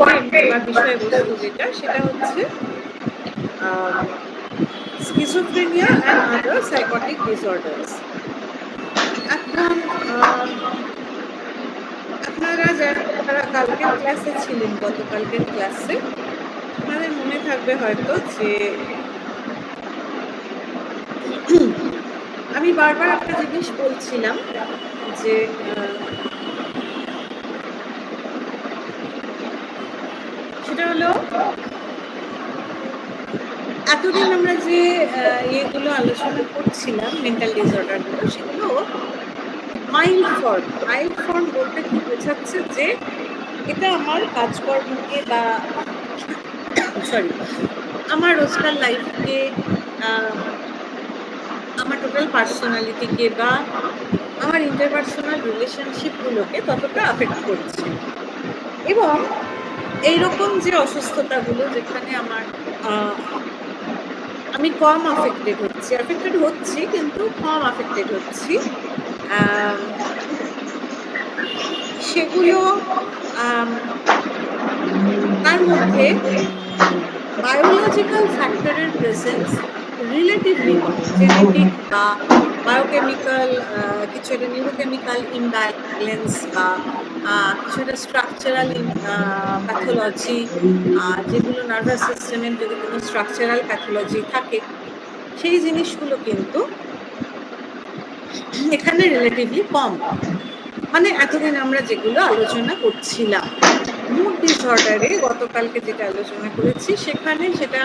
Content বা বিষয়বস্তু যেটা সেটা হচ্ছে schizophrenia and other psychotic disorders. এখন আপনারা যারা কালকের ক্লাসে ছিলেন, গতকালকের ক্লাসে আপনাদের মনে থাকবে হয়তো যে আমি বারবার একটা জিনিস বলছিলাম যে সেটা হলো এতদিন আমরা যে ইয়েগুলো আলোচনা করছিলাম মেন্টাল ডিসঅর্ডারগুলো, সেগুলো মাইল্ড ফর্ম বলতে কি বোঝাচ্ছে যে এটা আমার কাজকর্মকে বা আমার রোজকার লাইফকে, আমার টোটাল পার্সোনালিটিকে বা আমার ইন্টারপার্সোনাল রিলেশনশিপগুলোকে ততটা আফেক্ট করছে। এবং এইরকম যে অসুস্থতাগুলো যেখানে আমি কম আফেক্টেড হচ্ছি কিন্তু কম আফেক্টেড হচ্ছি, সেগুলো তার মধ্যে বায়োলজিক্যাল ফ্যাক্টরের প্রেজেন্স রিলেটিভলি কম। জেনেটিক বা বায়োকেমিক্যাল কিছু একটা নিউরোকেমিক্যাল ইমব্যালেন্স বা কিছু একটা স্ট্রাকচারাল প্যাথোলজি, যেগুলো নার্ভাস সিস্টেমের যদি কোনো স্ট্রাকচারাল প্যাথোলজি থাকে, সেই জিনিসগুলো কিন্তু এখানে রিলেটিভলি কম। মানে এতদিন আমরা যেগুলো আলোচনা করছিলাম মুড ডিসঅর্ডারে, গতকালকে যেটা আলোচনা করেছি সেখানে সেটা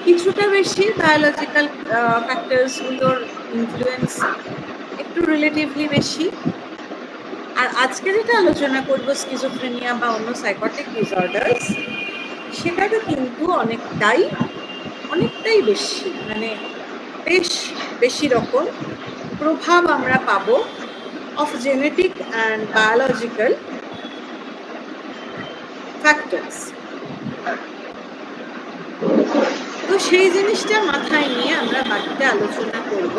কিছুটা বেশি বায়োলজিক্যাল ফ্যাক্টরসগুলোর ইনফ্লুয়েন্স একটু রিলেটিভলি বেশি। আর আজকে যেটা আলোচনা করবো স্কিজোফ্রেনিয়া বা অন্য সাইকোটিক ডিসঅর্ডার্স, সেটাকে কিন্তু অনেকটাই বেশি, মানে বেশ বেশি রকম প্রভাব আমরা পাবো of genetic and biological factors. তো সেই জিনিসটা মাথায় নিয়ে আমরা বাকিটা আলোচনা করব।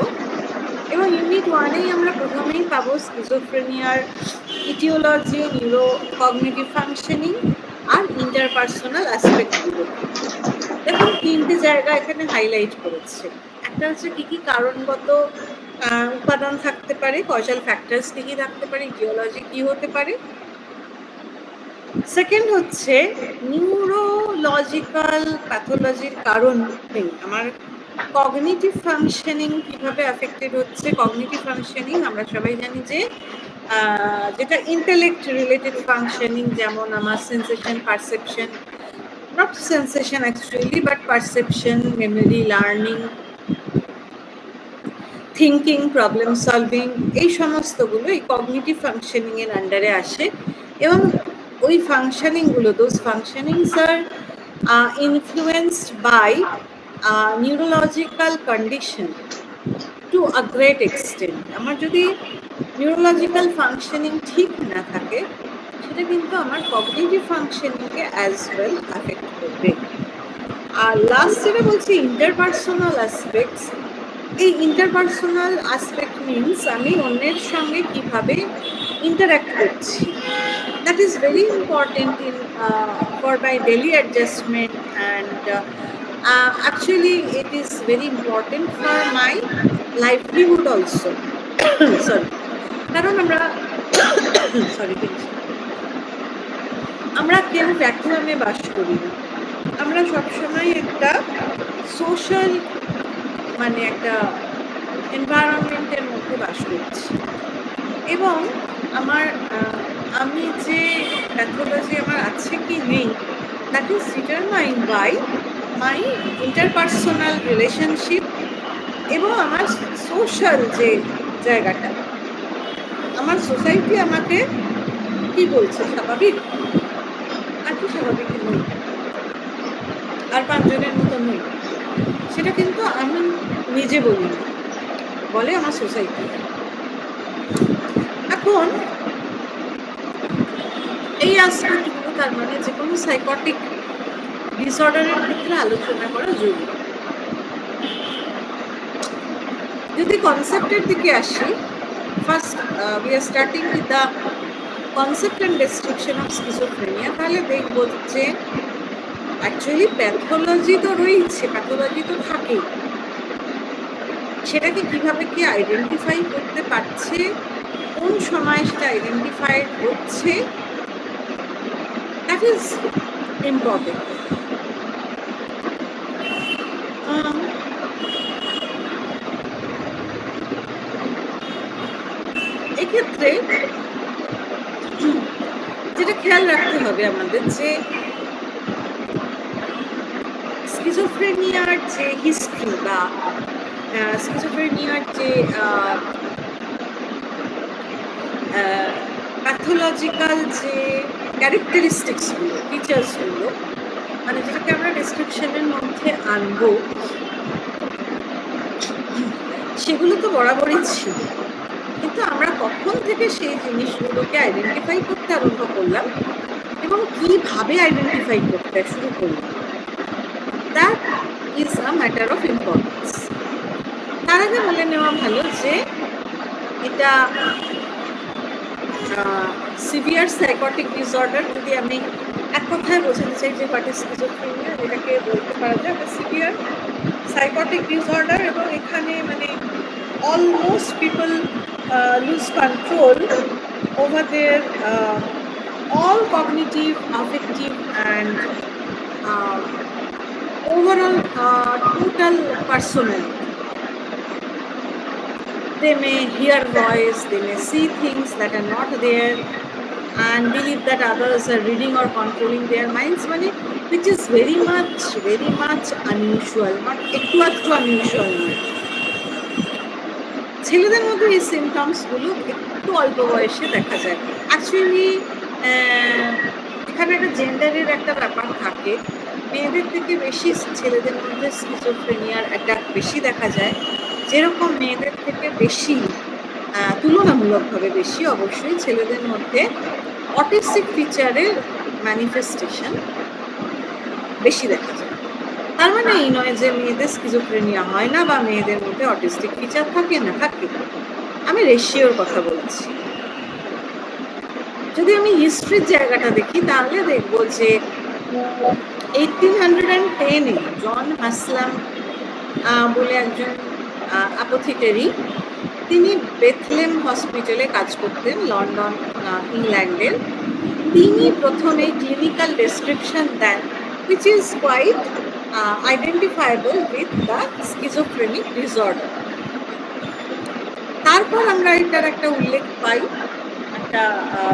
এবং ইউনিট 1-এই আমরা প্রথমেই পাবো স্কিজোফ্রেনিয়ার ইটিওলজি, নিউরোকগনিটিভ ফাংশনিং আর ইন্টারপার্সোনাল অ্যাসপেক্টগুলো। দেখুন, 3টে জায়গা এখানে হাইলাইট করেছে। একটা হচ্ছে কি কি কারণগত উপাদান থাকতে পারে, কজাল ফ্যাক্টরস কি কি থাকতে পারে, ইটিওলজি কি হতে পারে। সেকেন্ড হচ্ছে নিউরোলজিক্যাল প্যাথোলজির কারণ আমার কগনিটিভ ফাংশনিং কিভাবে অ্যাফেক্টেড হচ্ছে। কগনিটিভ ফাংশনিং আমরা সবাই জানি যে যেটা ইন্টেলেক্ট রিলেটেড ফাংশনিং, যেমন আমার sensation, perception, not sensation actually but perception, memory, learning, thinking, problem solving, এই সমস্তগুলো এই কগনিটিভ ফাংশনিং এর আন্ডারে আসে। এবং ওই ফাংশনিংগুলো, those functionings are influenced by neurological condition to a great extent. আমার যদি নিউরোলজিক্যাল ফাংশনিং ঠিক না থাকে, সেটা কিন্তু আমার কগনিটিভ ফাংশনিংকে অ্যাজ ওয়েল অ্যাফেক্ট করবে। আর লাস্ট যেটা বলছি ইন্টারপার্সোনাল অ্যাসপেক্টস, এই ইন্টারপার্সোনাল অ্যাসপেক্ট মিনস আমি অন্যের সঙ্গে কিভাবে ইন্টারাক্ট করছি। That is very important for my daily adjustment and actually it is very important for my livelihood also. Sorry, কারণ আমরা কেউ ভ্যাকুয়ামে বাস করি না। আমরা সবসময় একটা সোশ্যাল, মানে একটা এনভায়রনমেন্টের মধ্যে বাস করছি। এবং আমি যে প্যাথোলজি আমার আছে কি নেই, that is determined by my interpersonal relationship এবং আমার সোশ্যাল যে জায়গাটা। আমার সোসাইটি আমাকে কি বলছে, স্বাভাবিক আর কি স্বাভাবিক নই, আর 5 জনের মতো নই, সেটা কিন্তু আমি নিজে বলি না, বলে আমার সোসাইটি। এখন এই অ্যাসপেক্টগুলো তার মানে যে কোনো সাইকোটিক ডিসঅর্ডারের ক্ষেত্রে আলোচনা করা জরুরি। যদি কনসেপ্টের দিকে আসি, first we are starting with the concept and description of schizophrenia, তাহলে দেখবো যে অ্যাকচুয়ালি প্যাথোলজি তো রয়েছে, প্যাথোলজি তো থাকেই, সেটাকে কিভাবে কি আইডেন্টিফাই করতে পারছে, কোন সময় সেটা আইডেন্টিফাইড হচ্ছে, দ্যাট ইজ ইম্পর্টেন্ট। এক্ষেত্রে যেটা খেয়াল রাখতে হবে আমাদের, যে স্কিজোফ্রেনিয়ার যে হিস্ট্রি বা স্কিজোফ্রেনিয়ার যে প্যাথোলজিক্যাল যে ক্যারেক্টারিস্টিক্সগুলো, ফিচার্সগুলো, মানে যেটাকে আমরা ডিসক্রিপশনের মধ্যে আনবো, সেগুলো তো বরাবরই ছিল, কিন্তু আমরা কখন থেকে সেই জিনিসগুলোকে আইডেন্টিফাই করতে আরম্ভ করলাম এবং কিভাবে আইডেন্টিফাই করতে শুরু করলাম, that is a matter of importance. তার আগে বলে নেওয়া ভালো যে এটা সিভিয়ার সাইকোটিক ডিসঅর্ডার, যদি আমি এক কথায় বোঝাতে চাই যে হোয়াট ইজ স্কিজোফ্রেনিয়া, এটাকে বলতে পারা যায় একটা সিভিয়ার সাইকোটিক ডিসঅর্ডার, এবং এখানে মানে almost people lose control over their all cognitive, affective and overall total personality. They may hear voice, they may see things that are not there and believe that others are reading or controlling their minds, মানে which is very much unusual, not একটু unusual নয়। ছেলেদের মধ্যে এই সিমটমসগুলো একটু অল্প বয়সে দেখা যায়। অ্যাকচুয়ালি এখানে একটা জেন্ডারের একটা ব্যাপার থাকে, মেয়েদের থেকে বেশি ছেলেদের মধ্যে স্কিজোফ্রেনিয়ার অ্যাটাক বেশি দেখা যায়, যেরকম মেয়েদের থেকে বেশি, তুলনামূলকভাবে বেশি অবশ্যই ছেলেদের মধ্যে অটিস্টিক ফিচারের ম্যানিফেস্টেশন বেশি দেখা যায়। তার মানে এই নয় যে মেয়েদের স্কিজোফ্রেনিয়া হয় না বা মেয়েদের মধ্যে অটিস্টিক ফিচার থাকে না, থাকে। আমি রেশিওর কথা বলছি। যদি আমি হিস্ট্রির জায়গাটা দেখি তাহলে দেখবো যে 1810-এ জন হাসলাম বলে একজন অ্যাপোথিকারি, তিনি বেথলেম হসপিটালে কাজ করতেন লন্ডন, ইংল্যান্ডের। তিনি প্রথমে ক্লিনিক্যাল ডেসক্রিপশন দেন which is quite identifiable with the schizophrenic disorder. তারপর আমরা এটার একটা উল্লেখ পাই, একটা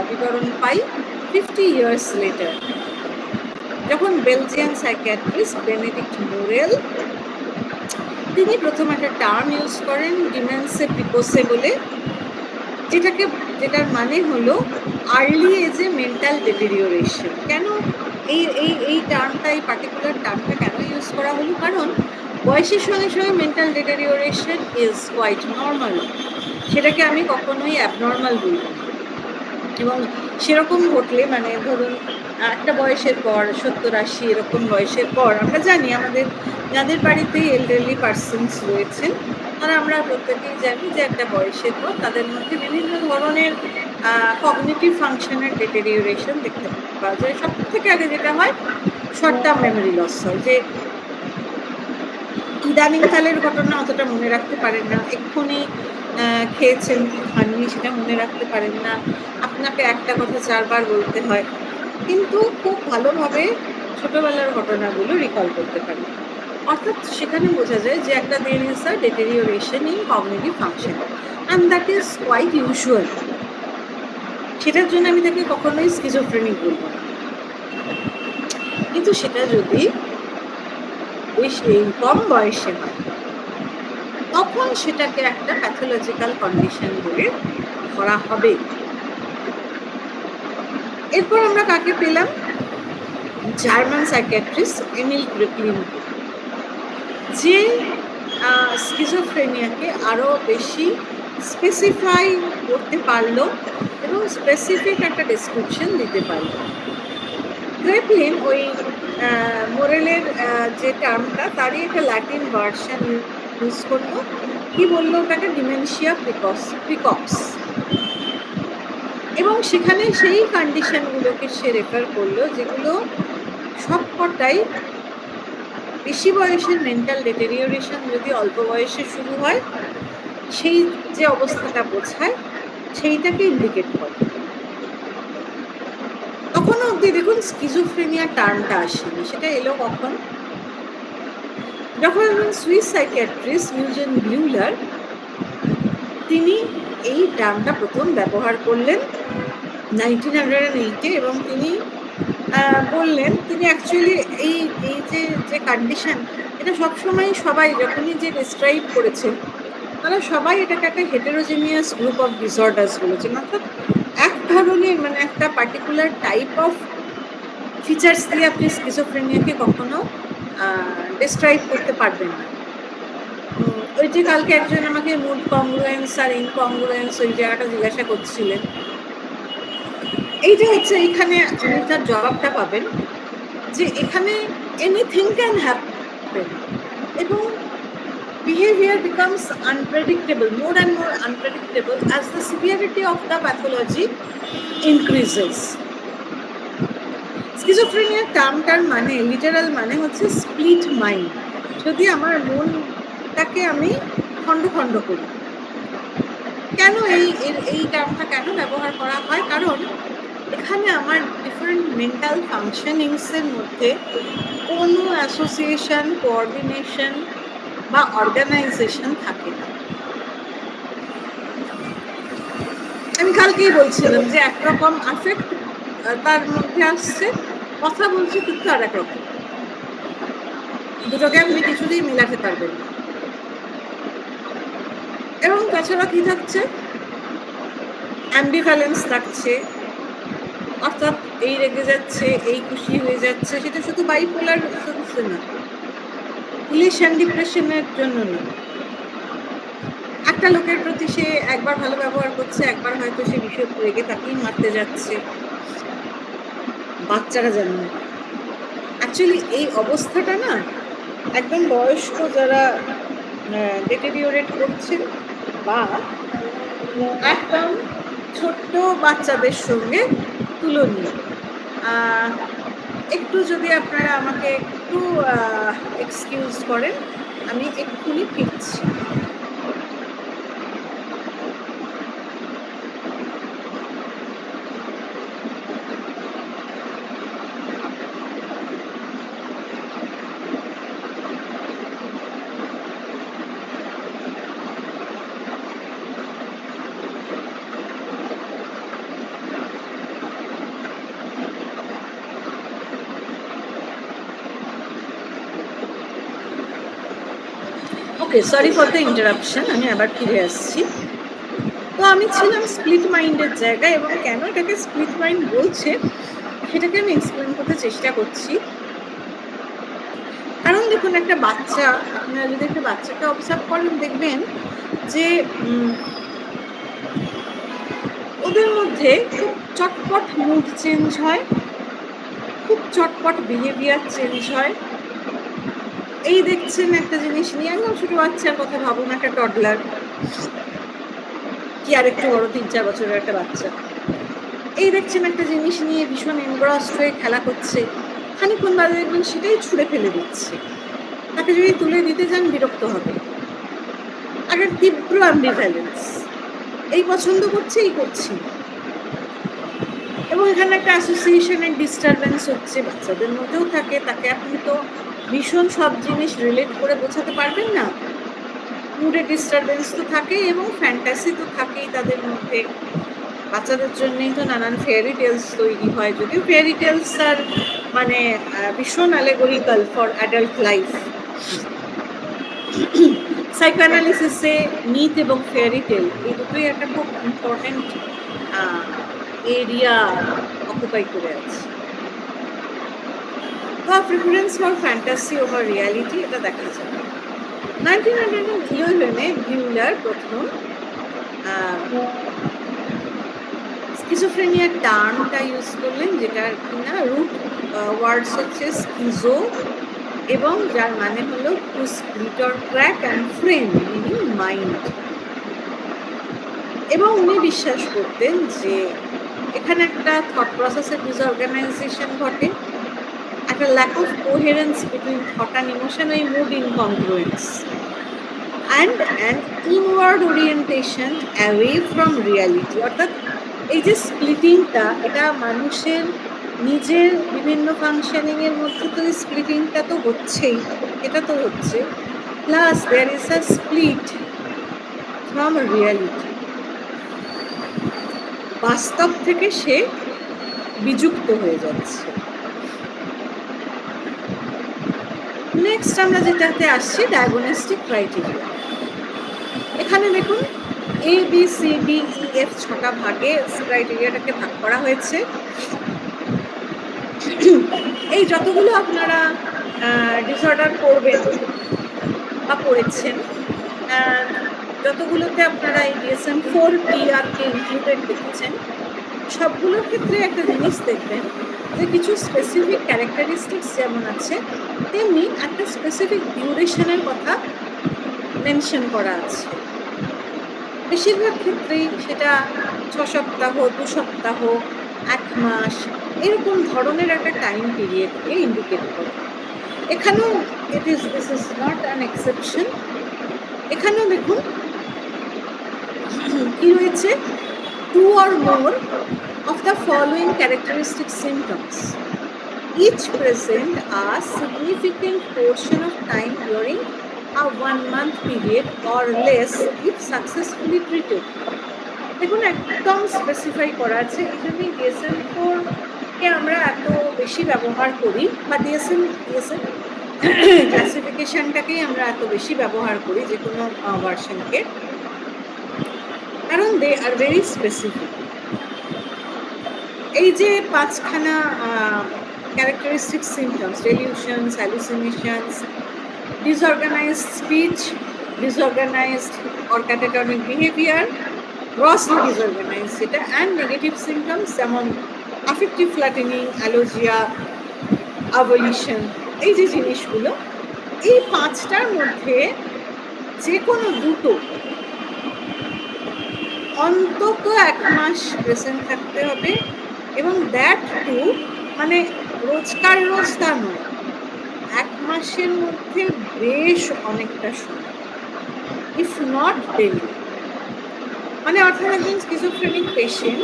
বিবরণ পাই 50 years later, যখন বেলজিয়ান সাইকিয়াট্রিস্ট বেনেডিক্ট মোরেল, তিনি প্রথম একটা টার্ম ইউজ করেন ডিমেন্সে প্রিকোসে বলে, যেটার মানে হলো আর্লি এজে মেন্টাল ডেটেরিওরেশন। কেন এই টার্মটা, এই পার্টিকুলার টার্মটা কেন ইউজ করা হলো? কারণ বয়সের সঙ্গে সঙ্গে মেন্টাল ডেটেরিওরেশন ইজ কোয়াইট নর্মাল, সেটাকে আমি কখনোই অ্যাবনর্মাল বলবো না। এবং সেরকম ঘটলে, মানে ধরুন একটা বয়সের পর 70-80 এরকম বয়সের পর, আমরা জানি আমাদের যাদের বাড়িতে এলডারলি পার্সনস রয়েছেন, তারা আমরা প্রত্যেকেই জানি যে একটা বয়সের পর তাদের মধ্যে বিভিন্ন ধরনের কগনিটিভ ফাংশনের ডেটেরিওরেশন দেখতে পাওয়া যায়। সব থেকে আগে যেটা হয়, শর্ট টার্ম মেমোরি লস হয়, যে ইদানিংকালের ঘটনা অতটা মনে রাখতে পারেন না, এক্ষুনি খেয়েছেন কি খাননি সেটা মনে রাখতে পারেন না, আপনাকে একটা কথা 4 বার বলতে হয়, কিন্তু খুব ভালোভাবে ছোটবেলার ঘটনাগুলো রিকল করতে পারেন। অর্থাৎ সেখানে বোঝা যায় যে একটা there is a deterioration in cognitive function and that is quite usual। সেটার জন্য আমি তাকে কখনোই স্কিজোফ্রেনিক বলবো না, কিন্তু সেটা যদি এই কম বয়সে হয় তখন সেটাকে একটা প্যাথোলজিক্যাল কন্ডিশন বলে ধরা হবে। এরপর আমরা কাকে পেলাম? জার্মান সাইকিয়াট্রিস্ট এমিল গ্রেপলিন, যে স্কিজোফ্রেনিয়াকে আরও বেশি স্পেসিফাই করতে পারলো এবং স্পেসিফিক একটা ডেসক্রিপশন দিতে পারলো। গ্রেপলিন ওই মোরেলের যে টার্মটা, তারই একটা ল্যাটিন ভার্সন ইউজ করলো। কি বললো ওটাকে? ডিমেনশিয়া প্রিকক্স। এবং সেখানে সেই কন্ডিশনগুলোকে সে রেফার করলো যেগুলো সবকটাই বেশি বয়সের মেন্টাল ডেটেরিওরেশন যদি অল্প বয়সে শুরু হয় সেই যে অবস্থাটা বোঝায় সেইটাকে ইন্ডিকেট করে। তখনও অব্দি দেখুন স্কিজোফ্রেনিয়া টার্মটা আসেনি, সেটা এলো কখন, যখন সুইস সাইকিয়াট্রিস্ট ইউজেন ব্লিউলার তিনি এই টার্মটা প্রথম ব্যবহার করলেন 1908-এ এবং তিনি বললেন, তিনি অ্যাকচুয়ালি এই এই যে কন্ডিশন, এটা সবসময় সবাই যখনই যে ডিসক্রাইব করেছেন তারা সবাই এটাকে একটা হেটেরোজেনিয়াস গ্রুপ অফ ডিসঅর্ডার্স বলেছেন, অর্থাৎ এক ধরনের মানে একটা পার্টিকুলার টাইপ অফ ফিচার্স দিয়ে আপনি স্কিজোফ্রেনিয়াকে কখনো ডিসক্রাইব করতে পারবেন না। ওই যে কালকে একজন আমাকে মুড কংগ্রুয়েন্স আর ইনকংগ্রুয়েন্স ওই জায়গাটা জিজ্ঞাসা করছিলেন, এইটা হচ্ছে এইখানে আপনি তার জবাবটা পাবেন যে এখানে এনিথিং ক্যান হ্যাপেন এবং behavior becomes unpredictable, more and more unpredictable as the severity of the pathology increases. Schizophrenia টার্মটার মানে লিটারাল মানে হচ্ছে স্প্লিট মাইন্ড, যদি আমার মনটাকে আমি খণ্ড খণ্ড করি। কেন এই টার্মটা কেন ব্যবহার করা হয়, কারণ এখানে আমার ডিফারেন্ট মেন্টাল ফাংশনিংসের মধ্যে কোনো অ্যাসোসিয়েশন, কোঅর্ডিনেশন বা অর্গানাইজেশন থাকে না। আমি কালকেই বলছিলাম যে একরকম আফেক্ট তার মধ্যে আসছে, কথা বলছে কিন্তু আর একরকম, দুটোকে আপনি কিছুতেই মেলাতে পারবেন না। এবং তাছাড়া কি থাকছে, অ্যাম্বিভ্যালেন্স থাকছে, অর্থাৎ এই রেগে যাচ্ছে, এই খুশি হয়ে যাচ্ছে, সেটা শুধু বাইপোলার না, ইলিশন ডিপ্রেশনের জন্য না। একটা লোকের প্রতি সে একবার ভালো ব্যবহার করছে, একবার হয়তো সে ভীষণ রেগে তাকেই মারতে যাচ্ছে, বাচ্চারা জানে না। অ্যাকচুয়ালি এই অবস্থাটা না একদম বয়স্ক যারা ডেটেরিওরেট করছেন বা একদম ছোট্ট বাচ্চাদের সঙ্গে তুলনীয়। একটু যদি আপনারা আমাকে একটু এক্সকিউজ করেন, আমি এক্ষুনি ফিরছি। ওকে, সরি ফর দ্য ইন্টারাপশন, আমি আবার ফিরে আসছি। তো আমি ছিলাম স্প্লিট মাইন্ডের জায়গায়, এবং কেন এটাকে স্প্লিট মাইন্ড বলছে সেটাকে আমি এক্সপ্লেন করতে চেষ্টা করছি। কারণ দেখুন, একটা বাচ্চা, আপনারা যদি একটা বাচ্চাকে অবজার্ভ করেন দেখবেন যে ওদের মধ্যে খুব চটপট মুড চেঞ্জ হয়, খুব চটপট বিহেভিয়ার চেঞ্জ হয়। এই দেখছেন একটা জিনিস নিয়ে, একদম ছোট বাচ্চার কথা ভাবুন, একটা টডলার কি আর একটু বড় 3-4 বছরের একটা বাচ্চা, এই দেখছেন একটা জিনিস নিয়ে ভীষণ এনগ্রসড হয়ে খেলা করছে, খানিকক্ষণ বাদে দেখবেন সেটাই ছুঁড়ে ফেলে দিচ্ছে, তাকে যদি তুলে দিতে যান বিরক্ত হবে। একটা তীব্র অ্যাম্বিভ্যালেন্স, এই পছন্দ করছে, এই করছি না। এবং এখানে একটা অ্যাসোসিয়েশনের ডিস্টারবেন্স হচ্ছে, বাচ্চাদের মধ্যেও থাকে, তাকে আপনি তো ভীষণ সব জিনিস রিলেট করে বোঝাতে পারবেন না, মুডের ডিস্টারবেন্স তো থাকেই এবং ফ্যান্টাসি তো থাকেই তাদের মধ্যে। বাচ্চাদের জন্যই তো নানান ফেয়ারি টেলস তৈরি হয়, যদিও ফেয়ারি টেলস আর মানে ভীষণ অ্যালেগোরিক্যাল ফর অ্যাডাল্ট লাইফ। সাইকোঅ্যানালিসিসে মিথ এবং ফেয়ারি টেল এই দুটোই একটা খুব ইম্পর্টেন্ট এরিয়া অকুপাই করে আছে। তো preference for fantasy over reality, এটা দেখা যায় 1911-এ বিউলার প্রথম স্কিজোফ্রেনিয়া টার্মটা ইউজ করলেন, যেটা কিনা রুট ওয়ার্ডস হচ্ছে স্কিজো এবং যার মানে হলো to split or crack and frame meaning mind. এবং উনি বিশ্বাস করতেন যে এখানে একটা থট প্রসেসের ডিসঅর্গানাইজেশন ঘটে, একটা lack of coherence between thought and emotion, ওই mood incongruence, and an inward orientation away from reality. অর্থাৎ এই যে স্প্লিটিংটা, এটা মানুষের নিজের বিভিন্ন ফাংশনিংয়ের মধ্যে তো স্প্লিটিংটা তো হচ্ছেই, এটা তো হচ্ছে, plus there is a split from reality. বাস্তব থেকে সে বিযুক্ত হয়ে যাচ্ছে। নেক্সট আমরা যেটাতে আসছি, ডায়াগনস্টিক ক্রাইটেরিয়া। এখানে দেখুন A B C D E F 6টা ভাগে ক্রাইটেরিয়াটাকে ভাগ করা হয়েছে। এই যতগুলো আপনারা ডিসঅর্ডার করবেন বা করেছেন, যতগুলোতে আপনারা এই DSM-4 TR-কে ইনক্লুডেড দেখেছেন, সবগুলোর ক্ষেত্রে একটা জিনিস দেখবেন যে কিছু স্পেসিফিক ক্যারেক্টারিস্টিক্স যেমন আছে, তেমনি একটা স্পেসিফিক ডিউরেশনের কথা মেনশন করা আছে। বেশিরভাগ ক্ষেত্রেই সেটা 6 সপ্তাহ, 2 সপ্তাহ, 1 মাস, এরকম ধরনের একটা টাইম পিরিয়ডকে ইন্ডিকেট করে। এখানেও this is not an exception. এখানেও দেখুন কি রয়েছে, 2 or more of the following characteristic symptoms each present a significant portion of time during a 1-month period or less if successfully treated. দেখুন একদম স্পেসিফাই করা আছে, এই জন্যই DSM-4 কে আমরা এত বেশি ব্যবহার করি, বা DSM ক্লাসিফিকেশনটাকেই আমরা এত বেশি ব্যবহার করি যে কোনো ভার্সনকে, কারণ দে আর ভেরি স্পেসিফিক। এই যে 5খানা characteristic symptoms, delusions, hallucinations, disorganized speech, disorganized or catatonic behavior, grossly disorganized যেটা, and negative symptoms যেমন affective flattening, allogia, avolition, এই যে জিনিসগুলো, এই 5টার মধ্যে যে কোনো দুটো অন্তত 1 মাস প্রেজেন্ট থাকতে হবে, এবং দ্যাট টু মানে রোজকার রোজ তা নয়, 1 মাসের মধ্যে বেশ অনেকটা সময়, ইফ নট ডেলি। মানে অর্থাৎ একজন স্কিজোফ্রেনিক পেশেন্ট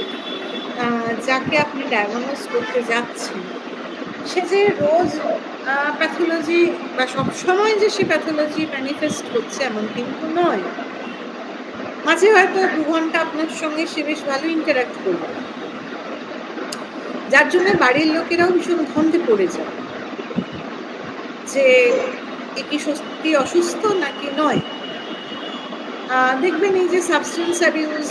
যাকে আপনি ডায়াগনোজ করতে যাচ্ছেন, সে যে রোজ প্যাথোলজি বা সবসময় যে সে প্যাথোলজি ম্যানিফেস্ট করছে এমন কিন্তু নয়। মাঝে হয়তো 2 ঘন্টা আপনার সঙ্গে সে বেশ ভালো ইন্টারাক্ট করবে, যার জন্য বাড়ির লোকেরাও ভীষণ ধন্দে পড়ে যায় যে এ কি সত্যি অসুস্থ নাকি নয়। দেখবেন এই যে সাবস্টেন্স অ্যাবিউজ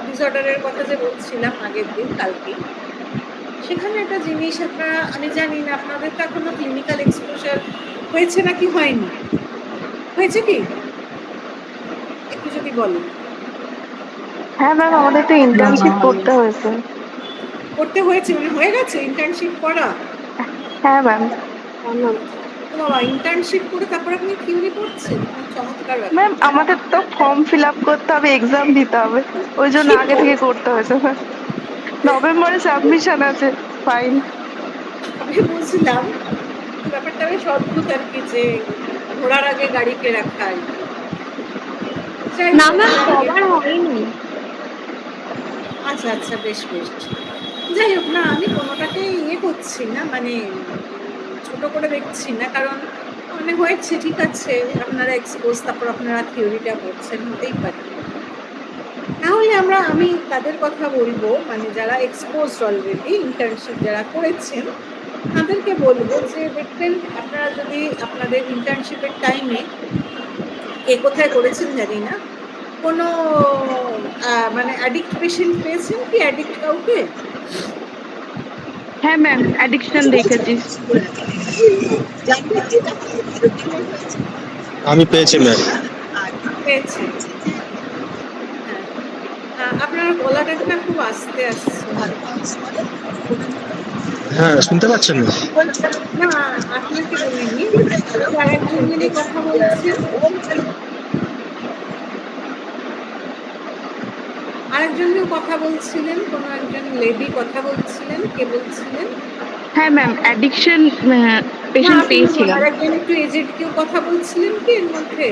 ডিসঅর্ডারের কথা যে বলছিলাম আগের দিন, কালকে, সেখানে একটা জিনিস আপনারা, আমি জানি না আপনাদের তো এখনো ক্লিনিক্যাল এক্সপোজার হয়েছে নাকি হয়নি, হয়েছে কি একটু যদি বলেন। হ্যাঁ ম্যাম, আমাদের তো ইন্টার্নশিপ করতে হয়েছে। করতে হয়েছে মানে হয়ে গেছে ইন্টার্নশিপ করা? হ্যাঁ ম্যাম। বাবা, ইন্টার্নশিপ করে তারপর আপনি থিওরি পড়ছেন, চমৎকার ব্যাপার। ম্যাম আমাদের তো ফর্ম ফিল আপ করতে হবে, এক্সাম দিতে হবে, ওই জন্য আগে থেকে করতে হয়েছে। নভেম্বরে সাবমিশন আছে, ফাইন। আমি বুঝলাম, ব্যাপারটা বেশ অদ্ভুত আর কি, যে ঘোড়ার আগে গাড়িকে রাখা আর কি। না ম্যাম, সবার হয়নি। আচ্ছা আচ্ছা, বেশ বেশ, যাই হোক না, আমি কোনোটাকে করছি না, মানে ছোট করে দেখছি না, কারণ মানে হয়েছে, ঠিক আছে, আপনারা এক্সপোজ, তারপর আপনারা থিওরিটা পড়ছেন, হতেই পারে। তাহলে আমি তাদের কথা বলবো, মানে যারা এক্সপোজড অলরেডি, ইন্টার্নশিপ যারা করেছেন, তাদেরকে বলবো যে দেখবেন আপনারা যদি আপনাদের ইন্টার্নশিপের টাইমে, কে কোথায় করেছেন জানি না, কোনো মানে অ্যাডিক্ট পেশেন্ট পেয়েছেন কি, অ্যাডিক্ট কাউকে? হ্যাঁ ম্যাম, অ্যাডিকশন দেখেছি। আমি পেয়েছি ম্যাম। পেয়েছি। হ্যাঁ, আপনার গলাটা না খুব আস্তে আসছে। হ্যাঁ, শুনতে পাচ্ছেন না? না, আপনাকে বলিনি, আর একজন যিনি কথা বলছেন। আরেকজন কেউ কথা বলছিলেন, কোনো একজন লেডি কথা বলছিলেন, কে বলছিলেন? হ্যাঁ ম্যাম, অ্যাডিকশন না, পেশেন্ট আপনি পেয়েছিলাম। আরেকজন একটু এজেড কেউ কথা বলছিলেন কি এর মধ্যে?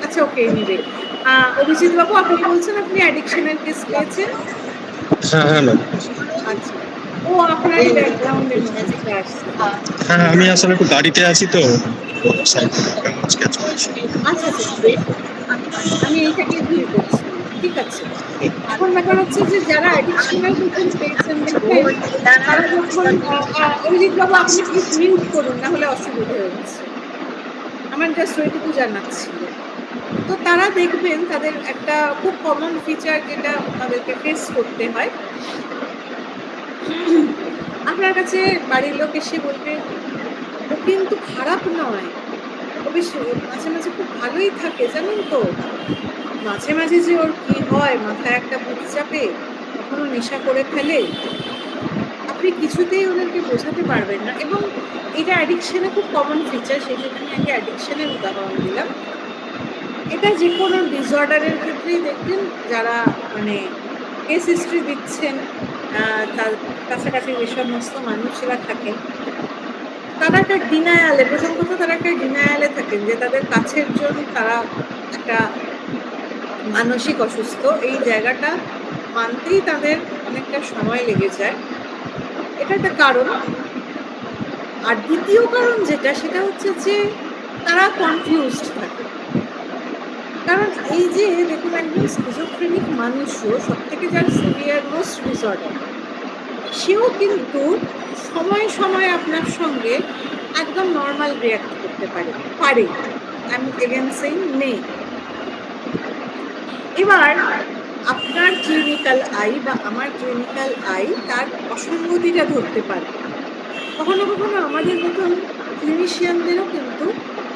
আচ্ছা, ওকে, এনিওয়ে। অভিজিৎ বাবু, আপনি বলছেন আপনি অ্যাডিকশনের কেস পেয়েছেন? হ্যাঁ হ্যাঁ ম্যাম। আচ্ছা, ও আপনারই ব্যাকগ্রাউন্ডে নয়েজটা আসছে। হ্যাঁ হ্যাঁ, আমি আসলে একটু গাড়িতে আছি তো side থেকে আওয়াজ catch করছি। আচ্ছা আচ্ছা, ঠিক আছে। আমি এইটাকে ধীর করছি। ঠিক আছে। এখন ব্যাপার হচ্ছে যে যারা অ্যাডিকশনাল পেশেন্ট পেয়েছেন, দেখবেন তারা যখন অভিজিৎ বাবু, আপনি প্লিজ মিউট করুন, না হলে অসুবিধা হচ্ছে। আমার জাস্ট ওইটুকু জানার ছিল। তো তারা দেখবেন তাদের একটা খুব কমন ফিচার যেটা তাদেরকে ফেস করতে হয়, আপনার কাছে বাড়ির লোক এসে বলবে ও কিন্তু খারাপ নয়, ও বেশ মাঝে মাঝে খুব ভালোই থাকে, জানেন তো। মাঝে মাঝে যে ওর কি হয়, মাথায় একটা ভূত চাপে, কখনো নেশা করে ফেলে, আপনি কিছুতেই ওদেরকে বোঝাতে পারবেন না। এবং এটা অ্যাডিকশনে খুব কমন ফিচার, সেই জন্য আমি আগে অ্যাডিকশনের উদাহরণ দিলাম। এটা যে কোনো ডিসঅর্ডারের ক্ষেত্রেই দেখবেন, যারা মানে কেস হিস্ট্রি দিচ্ছেন, তার কাছাকাছি যে সমস্ত মানুষরা থাকেন, তারা একটা ডিনায়ালে, প্রথম কথা তারা একটা ডিনায়ালে থাকেন যে তাদের কাছের জন তারা একটা মানসিক অসুস্থ, এই জায়গাটা মানতেই তাদের অনেকটা সময় লেগে যায়। এটা একটা কারণ। আর দ্বিতীয় কারণ যেটা, সেটা হচ্ছে যে তারা কনফিউজড থাকে। কারণ এই যে দেখুন, একজন স্কিজোফ্রেনিক মানুষও, সব থেকে যার সিভিয়ার মোস্ট ডিসঅর্ডার, সেও কিন্তু সময়ে সময়ে আপনার সঙ্গে একদম নর্মাল রিয়াক্ট করতে পারে। আমি এগেন সেইং নেই। এবার আপনার ক্লিনিক্যাল আই বা আমার ক্লিনিক্যাল আই তার অসঙ্গতিটা ধরতে পারবে। কখনো কখনো আমাদের মতন ক্লিনিশিয়ানদেরও কিন্তু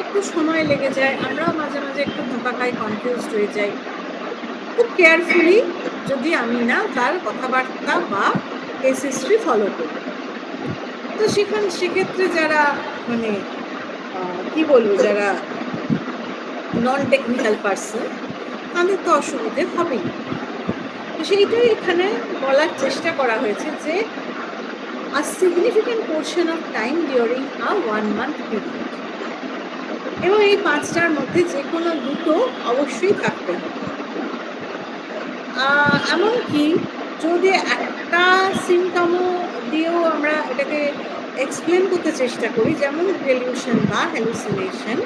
একটু সময় লেগে যায়, আমরাও মাঝে মাঝে একটু ধোঁকা খাই, কনফিউজড হয়ে যাই। খুব কেয়ারফুলি যদি আমি না তার কথাবার্তা বা কেস হিস্ট্রি ফলো করি, তো সেক্ষেত্রে যারা মানে কি বলবো, যারা নন টেকনিক্যাল পার্সন, তাদের তো অসুবিধে হবেই। তো সেইটাই এখানে বলার চেষ্টা করা হয়েছে যে a significant portion of time during a 1 month period, এবং এই 5টার মধ্যে যে কোনো দুটো অবশ্যই থাকতে হবে। এমনকি যদি একটা সিমটমও দিয়েও আমরা এটাকে এক্সপ্লেন করতে চেষ্টা করি, যেমন ডেলিউশন বা হ্যালুসিনেশন,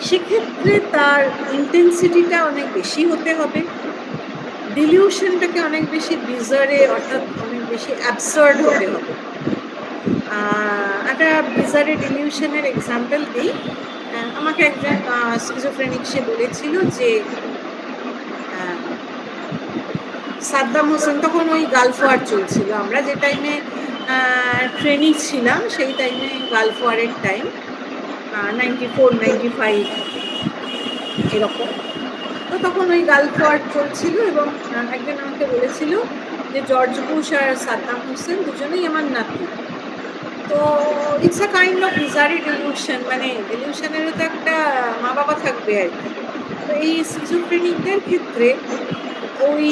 সেক্ষেত্রে তার ইন্টেন্সিটিটা অনেক বেশি হতে হবে। ডিলিউশনটাকে অনেক বেশি বিজারে, অর্থাৎ অনেক বেশি অ্যাবসার্ড হতে হবে। একটা বিজারে ডিলিউশনের এক্সাম্পল দিই। আমাকে একজন স্কিজোফ্রেনিক সে বলেছিল যে সাদ্দাম হোসেন, তখন ওই গালফ ওয়ার চলছিল, আমরা যে টাইমে ট্রেনিং ছিলাম সেই টাইমে গালফ ওয়ারের টাইম, 94, 95 এরকম। তো তখন ওই গালফ ওয়ার চলছিল এবং একজন আমাকে বলেছিল যে জর্জ বুশ আর সাদ্দাম হোসেন দুজনেই আমার নাতি। তো it's a kind of bizarre delusion, মানে ডিলিউশনেরও তো একটা মা বাবা থাকবে আর কি। তো এই স্কিজোফ্রেনিকদের ক্ষেত্রে ওই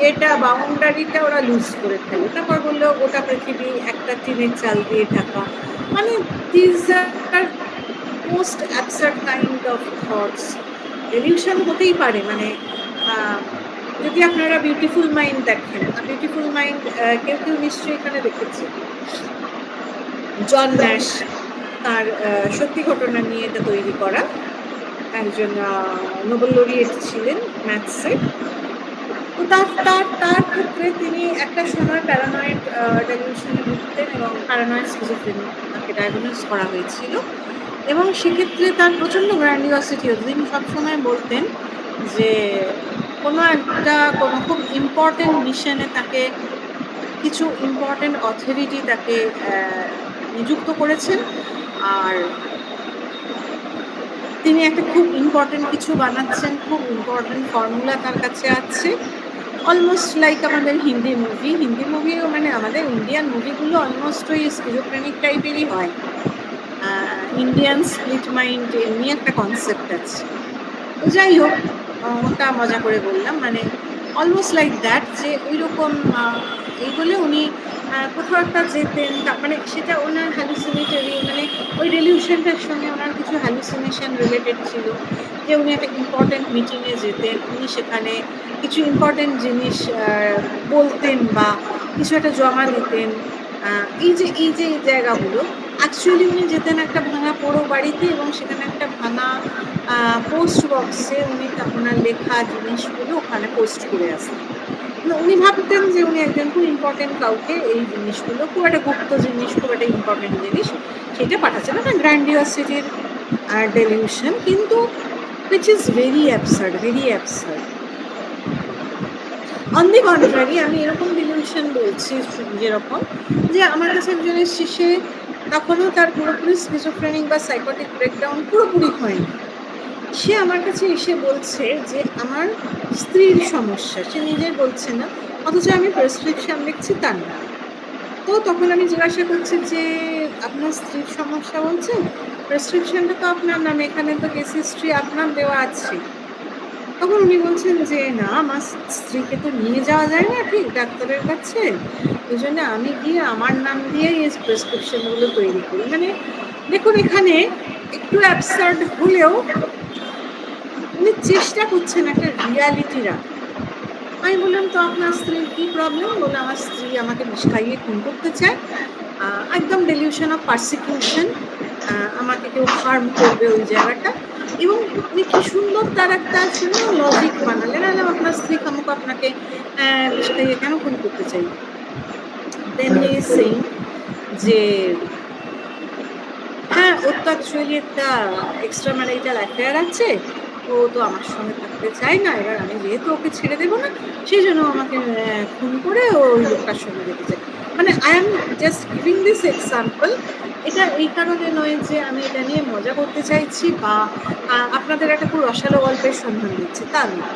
এটা বাউন্ডারিটা ওরা লুজ করে ফেলে। তারপর বললো গোটা পৃথিবী একটা টিনের চাল দিয়ে ঢাকা, মানে this are most absurd kind of thoughts. Delusion হতেই পারে, মানে যদি আপনারা বিউটিফুল মাইন্ড দেখেন, বিউটিফুল মাইন্ড কেউ কেউ নিশ্চয়ই এখানে দেখেছে, জন ন্যাশ, তার সত্যি ঘটনা নিয়ে এটা তৈরি করা, একজন নোবেল লরিয়েট ছিলেন ম্যাথসে। তো তার ক্ষেত্রে তিনি একটা সময় প্যারানয়েড ডেলিউশনে ভুগতেন এবং প্যারানয়েড স্কিজোফ্রেনিয়া তাকে ডায়াগনোজ করা হয়েছিল। এবং সেক্ষেত্রে তার প্রচণ্ড গ্র্যান্ডিওসিটি হতো। তিনি সবসময় বলতেন যে কোনো খুব ইম্পর্টেন্ট মিশনে তাকে কিছু ইম্পর্টেন্ট অথরিটি তাকে নিযুক্ত করেছেন, আর তিনি একটা খুব ইম্পর্টেন্ট কিছু বানাচ্ছেন, খুব ইম্পর্টেন্ট ফর্মুলা তার কাছে আছে, অলমোস্ট লাইক আমাদের হিন্দি মুভিও, মানে আমাদের ইন্ডিয়ান মুভিগুলো অলমোস্ট ওই স্কিজোফ্রেনিক টাইপেরই হয়। ইন্ডিয়ান স্প্লিট মাইন্ড এমনি একটা কনসেপ্ট আছে। তো যাই হোক, ওটা মজা করে বললাম, মানে অলমোস্ট লাইক দ্যাট, যে ওই রকম এই বলে উনি কোথাও একটা যেতেন, মানে সেটা ওনার হ্যালুসিনেটরি, মানে ওই ডেলিউশনটার সঙ্গে ওনার কিছু হ্যালুসিনেশন রিলেটেড ছিল, যে উনি একটা ইম্পর্টেন্ট মিটিংয়ে যেতেন, উনি সেখানে কিছু ইম্পর্টেন্ট জিনিস বলতেন বা কিছু একটা জমা দিতেন। এই জায়গাগুলো অ্যাকচুয়ালি উনি যেতেন একটা ভাঙা পোড়ো বাড়িতে, এবং সেখানে একটা ভাঙা পোস্ট বক্সে উনি ওনার লেখা জিনিসগুলো ওখানে পোস্ট করে আসতেন। উনি ভাবতেন যে উনি একজন খুব ইম্পর্টেন্ট কাউকে এই জিনিসগুলো, খুব একটা গুপ্ত জিনিস, খুব একটা ইম্পর্টেন্ট জিনিস, সেটা পাঠাচ্ছেন। একটা গ্র্যান্ডিওসিটির ডেলিউশন, কিন্তু which is very absurd, very absurd. On the contrary, আমি এরকম ডিলিউশন বলছি যেরকম, যে আমার কাছে একজন এসছে, সে তখনও তার পুরোপুরি স্কিজোফ্রেনিক বা সাইকোটিক ব্রেকডাউন পুরোপুরি হয়নি। সে আমার কাছে এসে বলছে যে আমার স্ত্রীর সমস্যা, সে নিজের বলছে না, অথচ আমি প্রেসক্রিপশন লিখছি তার না। তো তখন আমি জিজ্ঞাসা করছি যে আপনার স্ত্রীর সমস্যা বলছেন, প্রেসক্রিপশনটা তো আপনার নামে, এখানে তো কেস হিস্ট্রি আপনার দেওয়া আছে। তখন উনি বলছেন যে না, আমার স্ত্রীকে তো নিয়ে যাওয়া যায় না ঠিক ডাক্তারের কাছে, ওই জন্য আমি গিয়ে আমার নাম দিয়েই এই প্রেসক্রিপশনগুলো তৈরি করি। মানে দেখুন, এখানে একটু অ্যাবসার্ড হলেও উনি চেষ্টা করছেন একটা রিয়ালিটি রাখা। আমি বললাম, তো আপনার স্ত্রীর কী প্রবলেম? বলে আমার স্ত্রী আমাকে বিষ খাইয়ে খুন করতে চায়, একদম ডেলিউশন অফ পারসিকিউশন, আমাকে কেউ হার্ম করবে ওই জায়গাটা। এবং উনি কি সুন্দর তার একটা সুন্দর লজিক বানালেন, আপনার স্ত্রী খামুক আপনাকে বিষ খাইয়ে কেন খুন করতে চাই? দেন হি ইজ সেইং যে হ্যাঁ, ওর তো অ্যাকচুয়ালি একটা এক্সট্রা ম্যারিটাল অ্যাফেয়ার আছে, ও তো আমার সঙ্গে থাকতে চায় না, এবার আমি যেহেতু ওকে ছেড়ে দেবো না, সেই জন্য আমাকে খুন করে ওই লোকটার সঙ্গে যেতে চাই। মানে I am just giving this example. এটা এই কারণে নয় যে আমি এটা নিয়ে মজা করতে চাইছি বা আপনাদের একটা খুব রসালো গল্পের সন্ধান দিচ্ছি, তা না।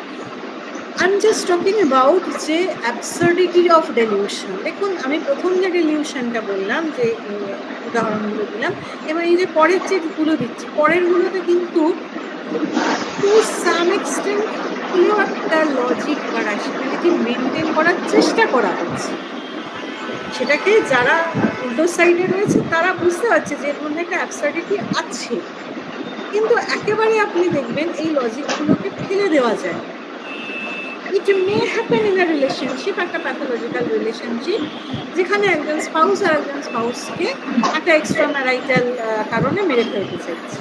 I am just talking about যে অ্যাবসার্ডিটি অফ ডেলিউশন। দেখুন, আমি প্রথম যে ডেলিউশনটা বললাম, যে উদাহরণগুলো দিলাম, এবার এই যে পরের যেগুলো দিচ্ছি, পরেরগুলোতে কিন্তু টু সাম এক্সটেন্ট হলেও একটা লজিক বা র্যাশনালিটি মেনটেন করার চেষ্টা করা হচ্ছে। সেটাকে যারা উল্টো সাইডে রয়েছে তারা বুঝতে পারছে যে এর মধ্যে একটা অ্যাবসার্ডিটি আছে, কিন্তু একেবারে আপনি দেখবেন এই লজিকগুলোকে ফেলে দেওয়া যায়। It may happen in a relationship, একটা প্যাথোলজিক্যাল রিলেশনশিপ, যেখানে একজন স্পাউস আর একজন স্পাউসকে একটা এক্সট্রা ম্যারাইটাল কারণে মেরে ফেলতে চাইছে।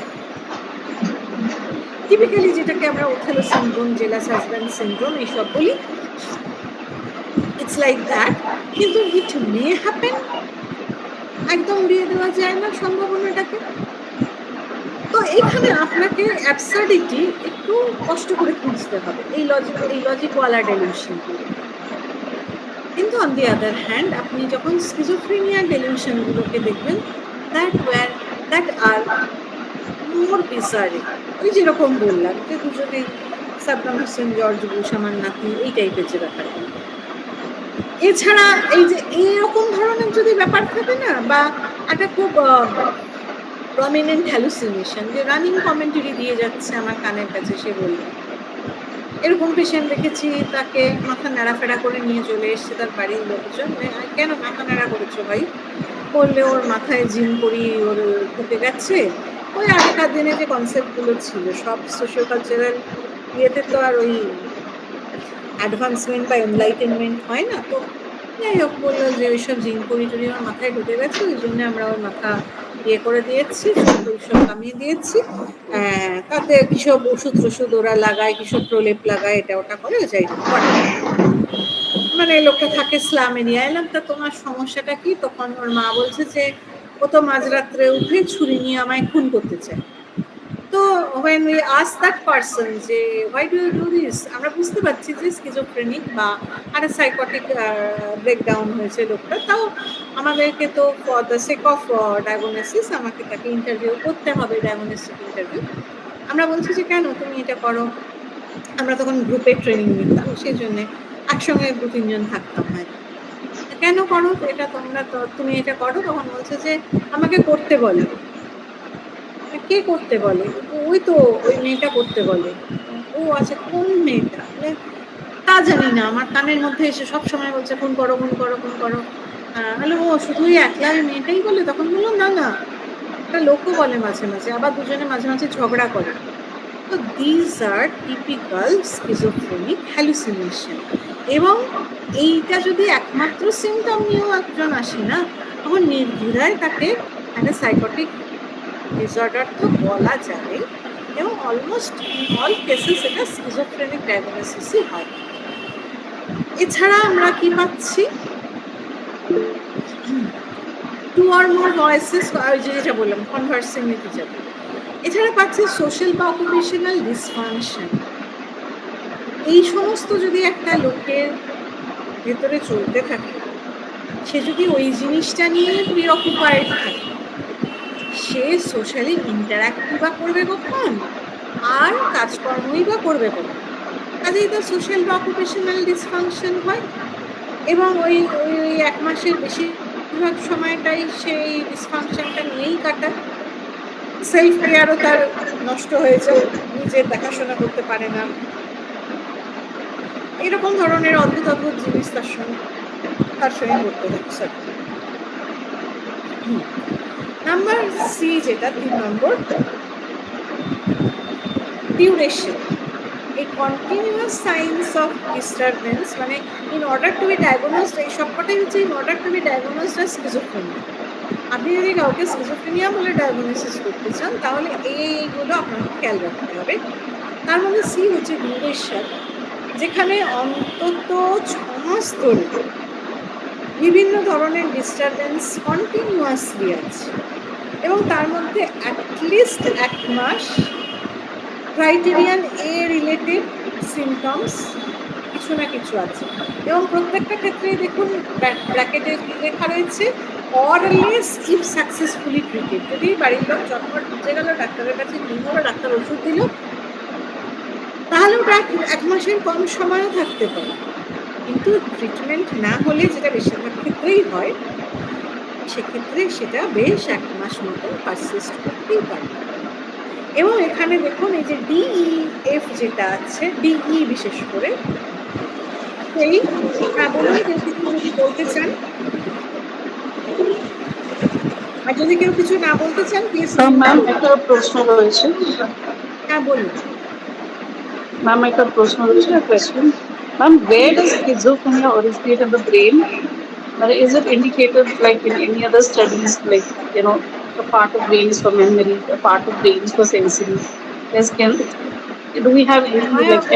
টিপিক্যালি যেটাকে আমরা Othello syndrome, jealous husband syndrome এইসব বলি, ইটস লাইক দ্যাট। কিন্তু ইট মে হ্যাপেন, একদম দিয়ে দেওয়া যায় না সম্ভাবনাটাকে। তো এখানে আপনাকে অ্যাবসার্ডিটি একটু কষ্ট করে খুঁজতে হবে, এই লজিকওয়ালা ডেলিউশনগুলো। কিন্তু অন দি আদার হ্যান্ড, আপনি যখন স্কিজোফ্রেনিয়া ডেলিউশনগুলোকে দেখবেন, দ্যাট আর মোর বিজারে, ওই যেরকম বললাম যে দুজনেই সাদ্দাম হোসেন, জর্জ বুশ আমার নাতি, এই টাইপের যে ব্যাপারগুলো। এছাড়া এই যে এইরকম ধরনের যদি ব্যাপার থাকে না, বা একটা খুব প্রমিনেন্ট হ্যালুসিনেশন, যে রানিং কমেন্টারি দিয়ে যাচ্ছে আমার কানের কাছে, সে বলল এরকম পেশেন্ট দেখেছি, তাকে মাথা নাড়াফেড়া করে নিয়ে চলে এসছে তার বাড়ির লোকজন। কেন মাথা নাড়া করেছো ভাই? বললে ওর মাথায় জিন করি ওর ঢুকে গেছে। ওই আগেকার দিনে যে কনসেপ্টগুলো ছিল, সব সোশিও কালচারাল ইয়েতে তো আর ওই অ্যাডভান্সমেন্ট বা এনলাইটেনমেন্ট হয় না। তো যাই হোক, বললো যে ওইসব জিন করি টরি আমার মাথায় ঢুকে গেছে, ওই জন্য আমরা ওর মাথা ইয়ে করে দিয়েছি, ওইসব কামিয়ে দিয়েছি, তাতে কিসব ওষুধ টষুধ ওরা লাগায়, কিসব প্রলেপ লাগায়, এটা ওটা করে, যাই হোক। মানে লোকটা থাকে স্লাম এরিয়া। এলাম, তা তোমার সমস্যাটা কি? তখন ওর মা বলছে যে ও তো মাঝরাত্রে উঠে ছুরি নিয়ে আমায় খুন করতে চায়। তো when we ask that person যে why do you do this, আমরা বুঝতে পারছি যে স্কিজোফ্রেনিক বা একটা সাইকোটিক ব্রেকডাউন হয়েছে লোকটা। তাও আমাদেরকে তো for the sake of diagnosis আমাকে তাকে ইন্টারভিউ করতে হবে, ডায়াগনোস্টিক ইন্টারভিউ। আমরা বলছি যে কেন তুমি এটা করো? আমরা তখন গ্রুপে ট্রেনিং নিতাম, সেই জন্যে একসঙ্গে 2-3 জন থাকতাম। হয় কেন করো এটা তোমরা? তুমি এটা করো? তখন বলছে যে আমাকে করতে বলো। কে করতে বলে? ওই তো ওই মেয়েটা করতে বলে। ও আচ্ছা কোন মেয়েটা? তা জানি না, আমার কানের মধ্যে এসে সবসময় বলছে ফোন করো ফোন করো ফোন করো। বললো ও শুধুই একলা ওই মেয়েটাই বলে? তখন বললো না না, একটা লোকও বলে মাঝে মাঝে, আবার দুজনে মাঝে মাঝে ঝগড়া করে। তো these are typical schizophrenic hallucination. এবং এইটা যদি একমাত্র সিমটম নিয়েও একজন আসে না, তখন নির্দ্বিধায় তাকে একটা সাইকোটিক ডিসঅর্ডার তো বলা যায়, এবং অলমোস্ট অল কেসেস এটা স্কিজোফ্রেনিক ডায়াগনোসিসই হয়। এছাড়া আমরা কি পাচ্ছি? টু অর মোর ভয়েসেস, যেটা বললাম কনভার্সিং উইথ ইচ আদার। এছাড়া পাচ্ছি সোশ্যাল বা অকুপেশনাল ডিসফাংশন। এই সমস্ত যদি একটা লোকের ভেতরে চলতে থাকে, সে যদি ওই জিনিসটা নিয়ে প্রিঅকুপাইড থাকে, সে সোশ্যালি ইন্টারাক্টই বা করবে কখন, আর কাজকর্মই বা করবে কখন? কাজেই তার সোশ্যাল বা অকুপেশনাল ডিসফাংশন হয়, এবং ওই ওই ওই ১ মাসের বেশিরভাগ সময়টাই সেই ডিসফাংশনটা নিয়েই কাটায়। সেলফ কেয়ারও তার নষ্ট হয়ে যায়, নিজের দেখাশোনা করতে পারে না, এরকম ধরনের অদ্ভুত অদ্ভুত জিনিস তার সঙ্গে করতে হচ্ছে। নাম্বার সি, যেটা ৩ নম্বর, ডিউরেশন। এই কন্টিনিউয়াস সাইন্স অফ ডিস্টারবেন্স, মানে in order to be diagnosed, এই সবকটাই হচ্ছে in order to be diagnosed as schizophrenia. আপনি যদি কাউকে স্কিজোফ্রেনিয়া বলে ডায়াগনোসিস করতে চান, তাহলে এইগুলো আপনাকে খেয়াল রাখতে হবে। তার মধ্যে সি হচ্ছে ডিউরেশন, যেখানে অন্তত ৬ মাস ধরে বিভিন্ন ধরনের ডিস্টারবেন্স কন্টিনিউয়াসলি আছে, এবং তার মধ্যে অ্যাটলিস্ট ১ মাস ক্রাইটেরিয়ান এ রিলেটেড সিমটমস কিছু না কিছু আছে, এবং প্রত্যেকটা ক্ষেত্রেই দেখুন ব্র্যাকেটে লেখা রয়েছে or less if successfully treated. যদি বাড়ির লোক চটপট বুঝে গেল, ডাক্তারের কাছে নিয়ে গেল, ডাক্তার ওষুধ দিল, তাহলে ওটা ১ মাসের কম সময়ও থাকতে পারে। কিন্তু ট্রিটমেন্ট না হলে, যেটা বেশিরভাগ ক্ষেত্রেই হয়, সেক্ষেত্রে সেটা বেশ ১ মাস মতো পারসিস্ট করতেই পারে। এবং এখানে দেখুন এই যে DEF যেটা আছে, DE বিশেষ করে, সেই বলুন কেউ কিছু যদি বলতে চান, আর যদি কেউ কিছু না বলতে চান প্লিজ। ম্যাম একটা প্রশ্ন রয়েছে। হ্যাঁ বলুন। ম্যাম একটা প্রশ্ন রয়েছে, question. Ma'am, where does schizophrenia originate in the brain? Is it indicated like in any other studies, like, a part of brain is for memory, a part of brain is for sensory? Do we have any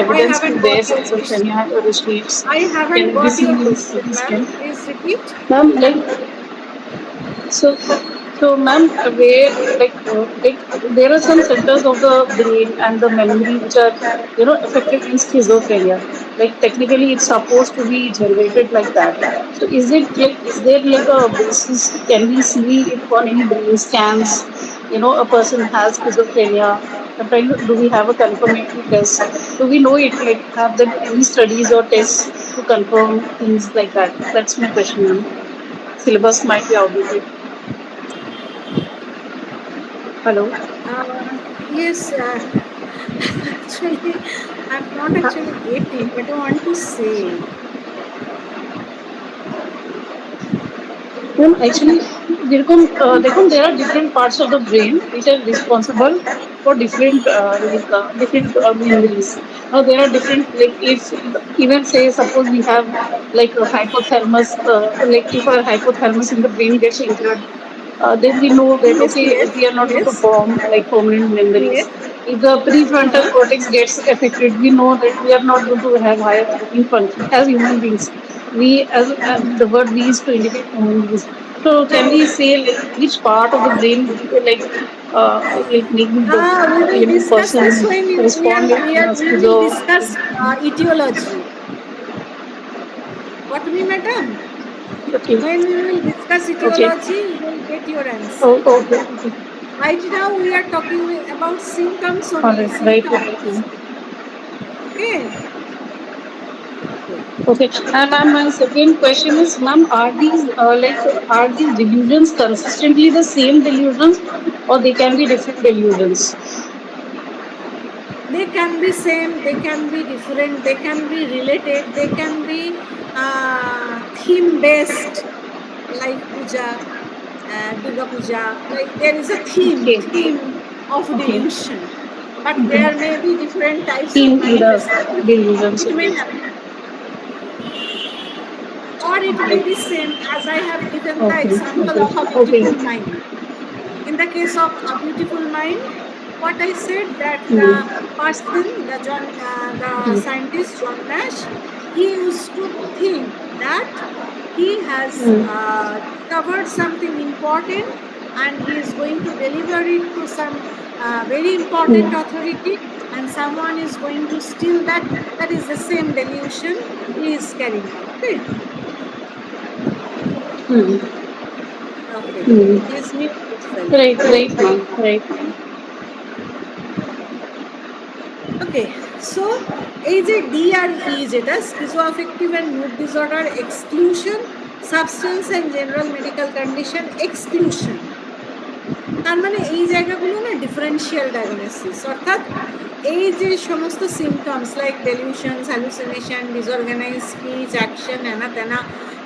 evidence to where schizophrenia originates? I haven't Can we got see your this question, ma'am. Please repeat. Ma'am, so ma'am, where there are some centers of the brain and the memory which are affected in schizophrenia. Like technically, it's supposed to be generated like that. So is there like a basis? Can we see it on any brain scans? A person has schizophrenia. Sometimes do we have a confirmatory test? Do we know it? Like, have there any studies or tests to confirm things like that? That's my question, ma'am. Syllabus might be outdated. Hello. Yes, actually, I'm not actually getting, but I want to say. Actually, there are different parts of the brain which are responsible for different memories. Now there are different, like, if even say suppose we have like a hypothalamus, like if our hypothalamus in the brain gets injured, then we know that we are not going to form like permanent memories. Yes. If the prefrontal cortex gets affected, we know that we are not going to have higher thinking function as human beings. We, as the word we use to indicate human beings. So can we say like which part of the brain making the We will discuss person this when we respond will discuss etiology. What me, madam? Okay. When we will discuss etiology, you will get your answer. Oh, okay. Right now, we are talking about symptoms only. All right. Right. Okay. Okay. And ma'am, my second question is, ma'am, are these delusions consistently the same delusions, or they can be different delusions? They can be same, they can be different, they can be related, they can be theme based, like puja, Durga Puja, like there is a theme Okay. of Okay. delusion, but there may be different types of Theme to the manifestation. delusions. It may Okay. happen, or it may be same, as I have given the Okay. example Okay. of a Okay. beautiful mind. In the case of A Beautiful Mind, what I said, that the person, the scientist John Nash, he used to think that he has discovered something important and he is going to deliver it to some very important authority, and someone is going to steal that. That is the same delusion he is carrying out. Okay. Okay. He is new to himself. Right, right, ma'am. Right. Okay, so এই যে D আর E, যেটা schizoaffective and mood disorder exclusion, substance and general medical condition exclusion, তার মানে এই জায়গাগুলো না differential diagnosis, অর্থাৎ এই যে সমস্ত symptoms like delusions, hallucination, disorganize speech, action, এনা তেনা,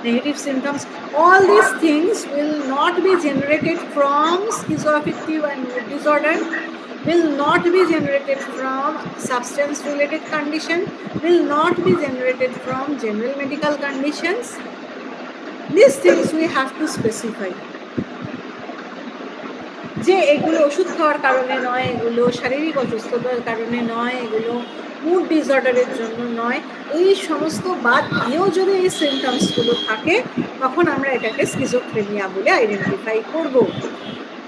negative symptoms, all these things will not be generated from schizoaffective and mood disorder, will not be generated from substance related condition, will not be generated from general medical conditions. These things we have to specify, যে এগুলো ওষুধ খাওয়ার কারণে নয়, এগুলো শারীরিক অসুস্থতার কারণে নয়, এগুলো মুড ডিসঅর্ডারের জন্য নয়। এই সমস্ত বাদ দিয়েও যদি এই সিমটমসগুলো থাকে, তখন আমরা এটাকে স্কিজোফ্রেনিয়া বলে আইডেন্টিফাই করব।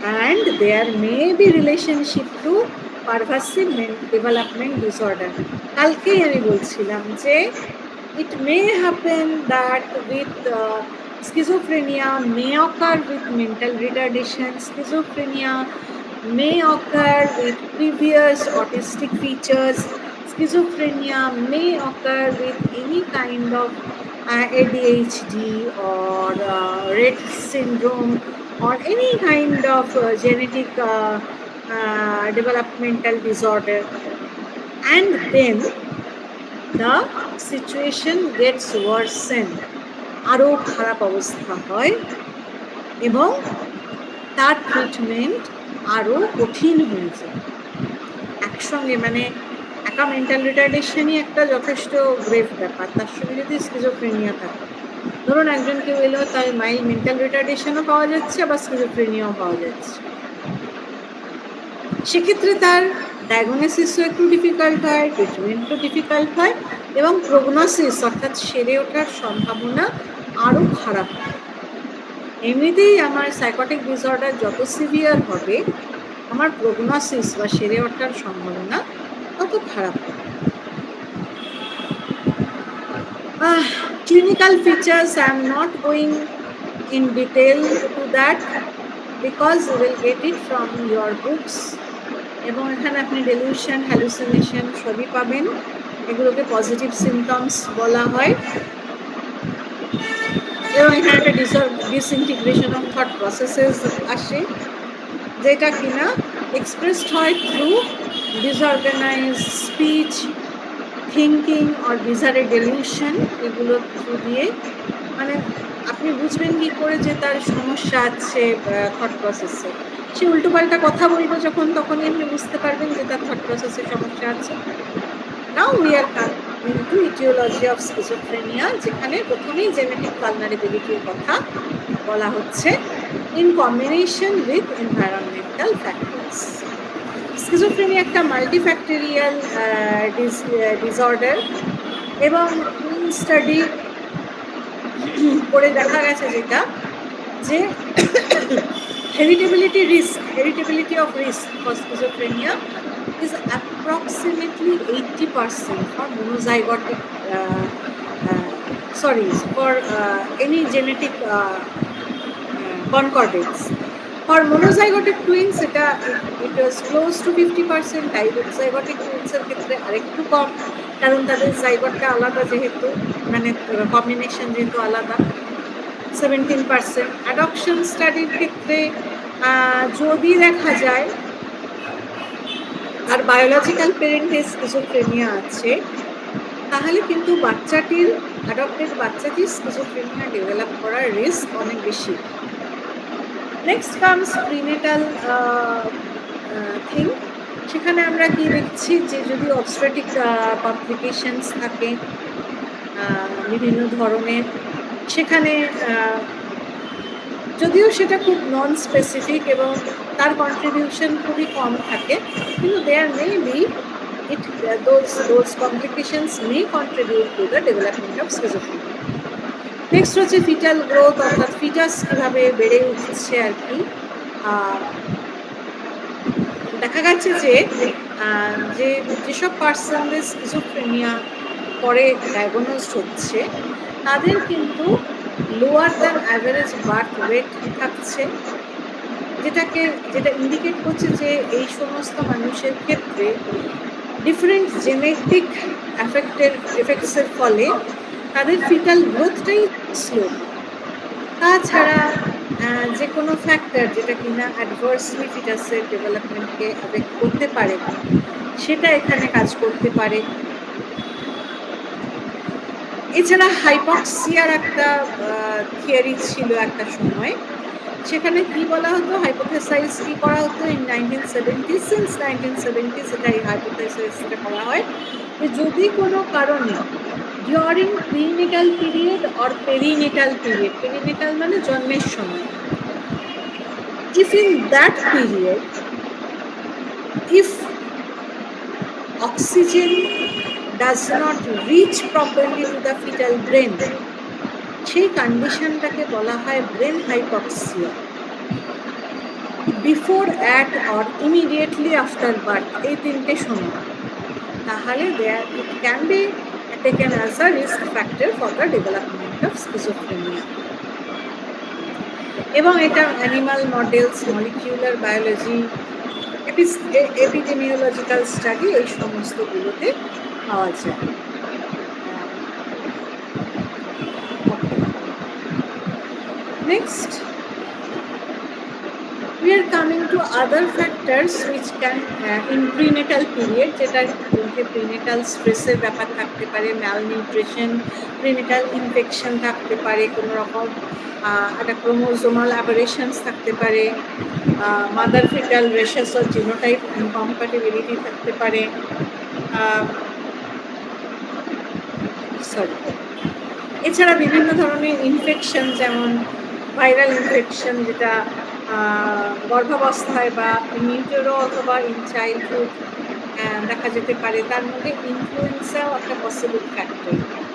And there may be relationship to pervasive development disorder. কালকেই আমি বলছিলাম যে it may happen that with schizophrenia may occur with mental retardation, schizophrenia may occur with previous autistic features, schizophrenia may occur with any kind of ADHD or Rett syndrome or any kind of genetic developmental disorder, and then the situation gets worsened, আরও খারাপ অবস্থা হয় এবং তার treatment আরও কঠিন হয়ে যায় একসঙ্গে। মানে একা মেন্টাল রিটার্ডেশনই একটা যথেষ্ট গ্রেভ ব্যাপার, তার সঙ্গে যদি স্কিজোফ্রেনিয়া থাকে, ধরুন একজন কেউ এলো, তার মাইল্ড মেন্টাল রিটার্ডেশনও পাওয়া যাচ্ছে আবার স্কিজোফ্রেনিয়াও পাওয়া যাচ্ছে, সেক্ষেত্রে তার ডায়াগনোসিসও একটু ডিফিকাল্ট হয়, ট্রিটমেন্টও ডিফিকাল্ট হয় এবং প্রগনোসিস অর্থাৎ সেরে ওঠার সম্ভাবনা আরও খারাপ হয়। এমনিতেই আমার সাইকোটিক ডিসঅর্ডার যত সিভিয়ার হবে, আমার প্রগনোসিস বা সেরে ওঠার সম্ভাবনা তত খারাপ হবে। Clinical features, I am not going in detail to that because you will get it from your books, এবং এখানে আপনি ডেলিউশন, হ্যালুসিনেশন সবই পাবেন, এগুলোকে পজিটিভ সিমটমস বলা হয়। এবং এখানে একটা ডিসইন্টিগ্রেশন অফ থট প্রসেসেস আসে, যেটা কিনা এক্সপ্রেসড হয় through disorganize speech, thinking or bizarre delusion, এগুলো থ্রু দিয়ে। মানে আপনি বুঝবেন কি করে যে তার সমস্যা আছে থট প্রসেসে, সে উল্টোপাল্টা কথা বলবো যখন, তখনই আপনি বুঝতে পারবেন যে তার থট প্রসেসে সমস্যা আছে। Now we are coming to etiology of schizophrenia, যেখানে প্রথমেই জেনেটিক ভালনারেবিলিটির কথা বলা হচ্ছে in combination with environmental factors. Schizophrenia একটা মাল্টিফ্যাক্টরিয়াল ডিসঅর্ডার, এবং স্টাডি করে দেখা গেছে যেটা, যে heritability of risk for schizophrenia is approximately 80% for monozygotic, for any genetic concordance. For monozygotic twins, it was close to 50%. Dizygotic twins এর ক্ষেত্রে আরেকটু কম, কারণ তাদের জাইগটটা আলাদা, যেহেতু মানে কম্বিনেশন যেহেতু আলাদা, 17%. অ্যাডপশন স্টাডির ক্ষেত্রে যদি দেখা যায় আর বায়োলজিক্যাল প্যারেন্টের স্কিজোফ্রেনিয়া আছে, তাহলে কিন্তু বাচ্চাটির অ্যাডপ্টেড বাচ্চাটির স্কিজোফ্রেনিয়া ডেভেলপ করার রিস্ক অনেক বেশি। Next comes prenatal thing. সেখানে আমরা কি দেখছি যে যদি অবস্ট্রেটিক কমপ্লিকেশনস থাকে বিভিন্ন ধরনের, সেখানে যদিও সেটা খুব নন স্পেসিফিক এবং তার কন্ট্রিবিউশন খুবই কম থাকে, কিন্তু there may be those complications may contribute to the development of schizophrenia. Next হচ্ছে ফিটাল গ্রোথ, অর্থাৎ ফিটাস কীভাবে বেড়ে উঠছে আর কি। দেখা গেছে যে যেসব পার্সনদের স্কিজোফ্রেনিয়া পরে ডায়াগনোজড হচ্ছে, তাদের কিন্তু lower than average birth weight থাকছে, যেটা ইন্ডিকেট করছে যে এই সমস্ত মানুষের ক্ষেত্রে ডিফারেন্ট জেনেটিক এফেক্টসের ফলে তাদের ফিটাল গ্রোথটাই স্লো। তাছাড়া যে কোনো ফ্যাক্টর যেটা কিনা অ্যাডভার্সলি ফিটাসের ডেভেলপমেন্টকে এফেক্ট করতে পারে, সেটা এখানে কাজ করতে পারে। এছাড়া হাইপক্সিয়ার একটা থিওরি ছিল একটা সময়, সেখানে কি বলা হতো, হাইপোথেসাইজ কি করা হতো ইন 1970s, সিন্স 1970s এটা এই হাইপোথেসাইজটা করা হয় যে যদি কোনো কারণে during prenatal period or perinatal period, perinatal মানে জন্মের সময়, if in that period if oxygen does not reach properly to the fetal brain, সেই কন্ডিশনটাকে বলা হয় brain hypoxia. Before, at or immediately after birth, এই তিনটে সময়, তাহলে it can be taken as a risk factor for the development of schizophrenia. এবং এটা animal models, molecular biology, epidemiological study, এই সমস্তগুলোতে পাওয়া যায়। Next, we are coming to other factors which can in prenatal period, যেটা prenatal স্ট্রেসের ব্যাপার থাকতে পারে, malnutrition, prenatal infection থাকতে পারে, কোনো রকম একটা ক্রোমোজোমাল অ্যাবারেশনস থাকতে পারে, মাদার ফিটাল রেশাস ও জিনোটাইপ ইনকম্প্যাটিবিলিটি থাকতে পারে, এছাড়া বিভিন্ন ধরনের ইনফেকশন, যেমন ভাইরাল ইনফেকশন, যেটা গর্ভাবস্থায় বা নিউটেরো অথবা ইন চাইল্ডহুড দেখা যেতে পারে। তার মধ্যে ইনফ্লুয়েঞ্জাও একটা পসিবল ফ্যাক্টর,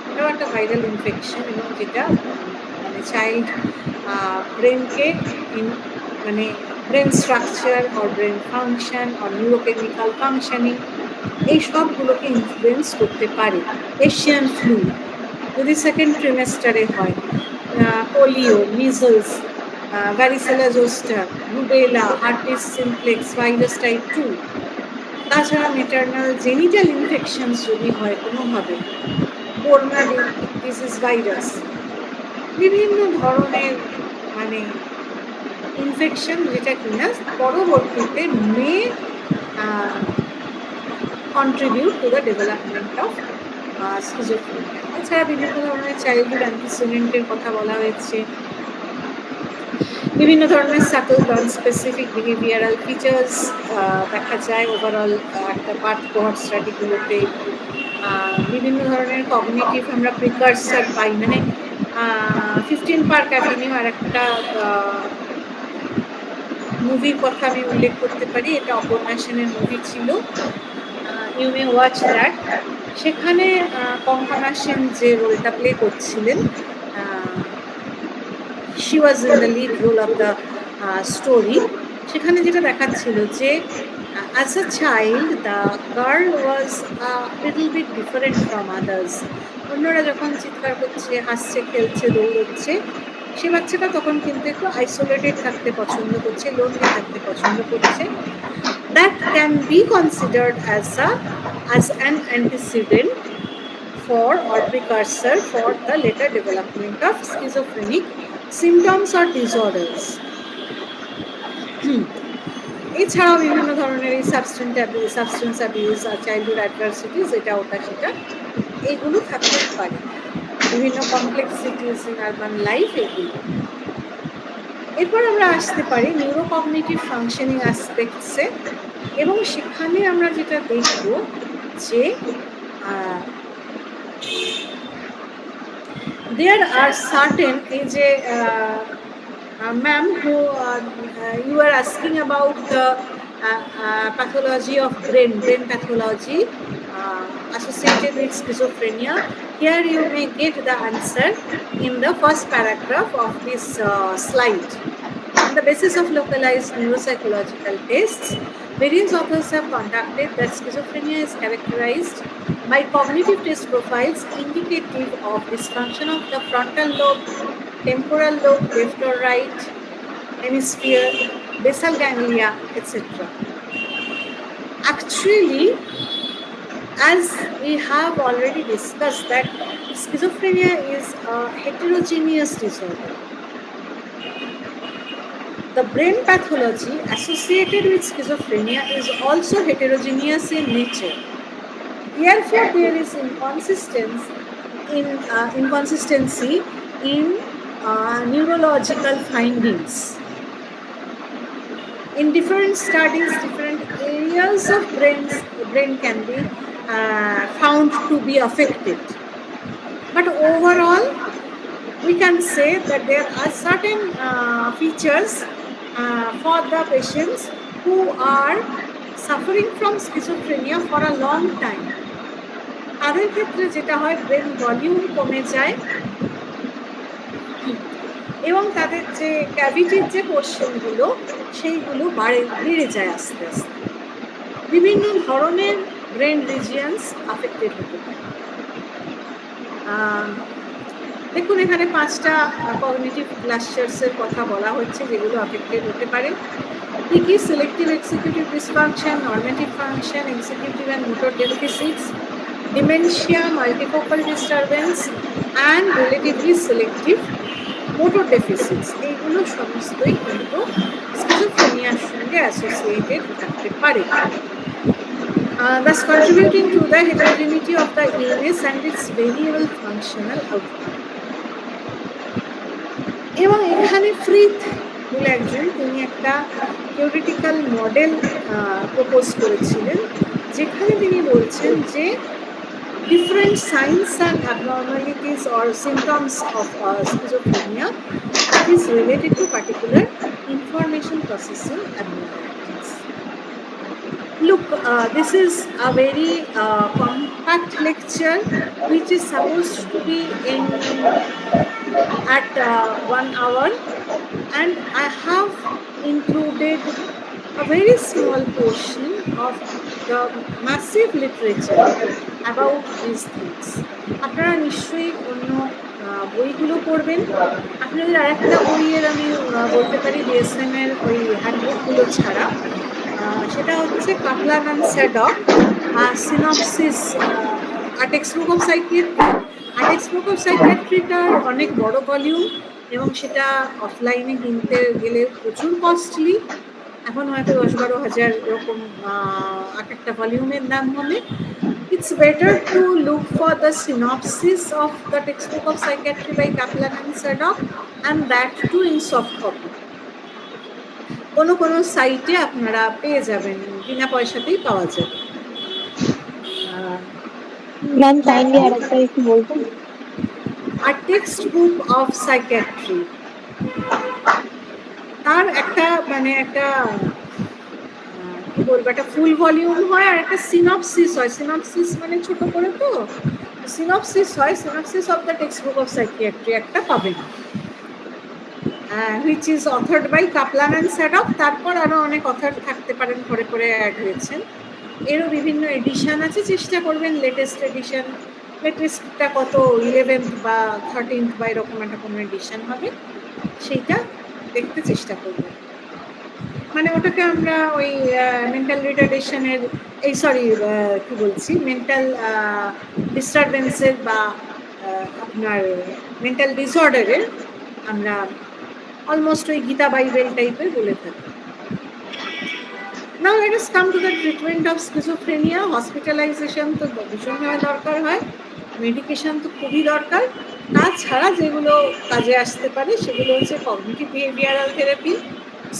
এটাও একটা ভাইরাল ইনফেকশন, এবং যেটা মানে চাইল্ড ব্রেনকে মানে brain structure or brain function or neurochemical functioning, এই সবগুলোকে ইনফ্লুয়েন্স করতে পারে। এশিয়ান ফ্লু যদি সেকেন্ড ট্রিমেস্টারে হয়, polio, measles, varicella zoster, rubella, herpes simplex, virus type 2, তাছাড়া মেটার্নাল জেনিটাল ইনফেকশনস যদি হয় কোনোভাবে, কোরোনা ডিজিজ ভাইরাস, বিভিন্ন ধরনের মানে ইনফেকশন, যেটা কিনা পরবর্তীতে may contribute to the development of schizophrenia. এছাড়া বিভিন্ন ধরনের চাইল্ডহুড অ্যান্টিসিডেন্টের কথা বলা হয়েছে, বিভিন্ন ধরনের subtle non specific behavioural features দেখা যায় ওভারঅল একটা পার্ট কোহর্ট স্টাডিগুলোতে। বিভিন্ন ধরনের কগনিটিভ আমরা প্রিকার্সার পাই, মানে 15 পার্ক অ্যাভিনিউ আর একটা মুভির কথা আমি উল্লেখ করতে পারি, এটা অপর্ণা সেনের মুভি ছিল, ইউ মে ওয়াচ দ্যাট। সেখানে কঙ্কনা সেন যে রোলটা প্লে করছিলেন, she was in the lead role of the story. সেখানে যেটা দেখাচ্ছিল যে as a child the girl was a little bit different from others. অন্যরা যখন চিৎকার করছে, হাসছে, খেলছে, দৌড়চ্ছে, সে বাচ্চাটা তখন কিন্তু একটু আইসোলেটেড থাকতে পছন্দ করছে, লোনলি থাকতে পছন্দ করছে। That can be considered as an antecedent for or precursor for the later development of schizophrenic symptoms or disorders. এছাড়াও বিভিন্ন ধরনের এই সাবস্টেন্স অ্যাবিউজ আর চাইল্ডহুড অ্যাডভার্সিটিস, এটা ওটা সেটা, এইগুলো থাকতেই পারে, বিভিন্ন কমপ্লেক্সিটিস ইন আরবান লাইফ এগুলো। এরপর আমরা আসতে পারি নিউরোকগনিটিভ ফাংশনিং অ্যাসপেক্টসে, এবং সেখানে আমরা যেটা দেখব যে there are certain, এই যে ma'am, who you are asking about the pathology of brain pathology associated with schizophrenia. Here you may get the answer in the first paragraph of this slide. On the basis of localized neuropsychological tests, various authors have conducted that schizophrenia is characterized by cognitive test profiles indicative of dysfunction of the frontal lobe, temporal lobe, left or right hemisphere, basal ganglia, etc. Actually, as we have already discussed, that schizophrenia is a heterogeneous disorder. The brain pathology associated with schizophrenia is also heterogeneous in nature. Therefore, there is inconsistency in neurological findings. In different studies, different areas of brain can be found to be affected. But overall, we can say that there are certain features for the patients who are suffering from schizophrenia for a long time. তাদের ক্ষেত্রে যেটা হয়, brain volume কমে যায় এবং তাদের যে ক্যাভিটির যে পোর্শনগুলো সেইগুলো বেড়ে যায় আস্তে আস্তে। বিভিন্ন ধরনের ব্রেন রিজিয়নস আফেক্টেড হতে পারে। দেখুন, এখানে 5টা কগনিটিভ ক্লাস্টার্সের কথা বলা হচ্ছে যেগুলো আফেক্টেড হতে পারে। কি কি? Selective executive dysfunction, normative function, executive and motor deficits, dementia, multifocal disturbance and relatively selective motor deficits, এইগুলো সমস্তই কিন্তু স্কিজোফ্রেনিয়ার সঙ্গে অ্যাসোসিয়েটেড থাকতে পারে, thus contributing to the heterogeneity of the illness and its variable functional outcome. এবং এখানে Frith বলে একজন, তিনি একটা থিওরিটিক্যাল মডেল প্রপোজ করেছিলেন, যেখানে তিনি বলছেন যে different signs and abnormalities or symptoms of schizophrenia is related to particular information processing abnormalities. Look, this is a very compact lecture which is supposed to be at 1 hour, and I have included a very small portion of the massive literature about these things. আপনারা নিশ্চয়ই অন্য বইগুলো পড়বেন। আপনাদের আরেকটা বইয়ের আমি বলতে পারি, DSM এর ওই হ্যান্ডবুকগুলো ছাড়া, সেটা হচ্ছে Kaplan and Sadock, synopsis, a text book of psychiatry. Text book of সাইকিয়াট্রিটার অনেক বড় ভলিউম এবং সেটা অফলাইনে কিনতে গেলে প্রচুর কস্টলি। এখন হয়তো 10-12 হাজার এরকম এক একটা ভলিউমের দাম হবে। It's better to look for the synopsis of the textbook of psychiatry by Kaplan and Sadok, and that too in soft copy. কোনো সাইটে আপনারা পেয়ে যাবেন, বিনা পয়সাতেই পাওয়া যাবে। ম্যাম কাইন্ডলি আরেকবার একটু বলবেন? A textbook of psychiatry, তার একটা একটা কি বলবো, একটা ফুল ভলিউম হয় আর একটা সিনপসিস হয়। সিনপসিস মানে ছোট করে, তো সিনপসিস হয়, synopsis of the text book of psychiatry একটা পাবেন, which is authored by Kaplan and Sadock. তারপর আরও অনেক অথার থাকতে পারেন, পরে অ্যাড হয়েছেন। এরও বিভিন্ন এডিশন আছে, চেষ্টা করবেন লেটেস্ট এডিশন। লেটেস্টটা কত 11th বা 13th বা এরকম একটা কোনো এডিশন হবে, সেইটা দেখতে চেষ্টা করবেন। মানে ওটাকে আমরা ওই মেন্টাল রিটার্ডেশনের, কি বলছি, মেন্টাল ডিস্টারবেন্সের বা আপনার মেন্টাল ডিসঅর্ডারের আমরা অলমোস্ট ওই গীতা বাইবেল টাইপের বলে থাকি। Now let us come to the treatment of schizophrenia. Hospitalization তো ভীষণভাবে দরকার হয়, মেডিকেশন তো খুবই দরকার। তাছাড়া যেগুলো কাজে আসতে পারে সেগুলো হচ্ছে cognitive behavioural therapy,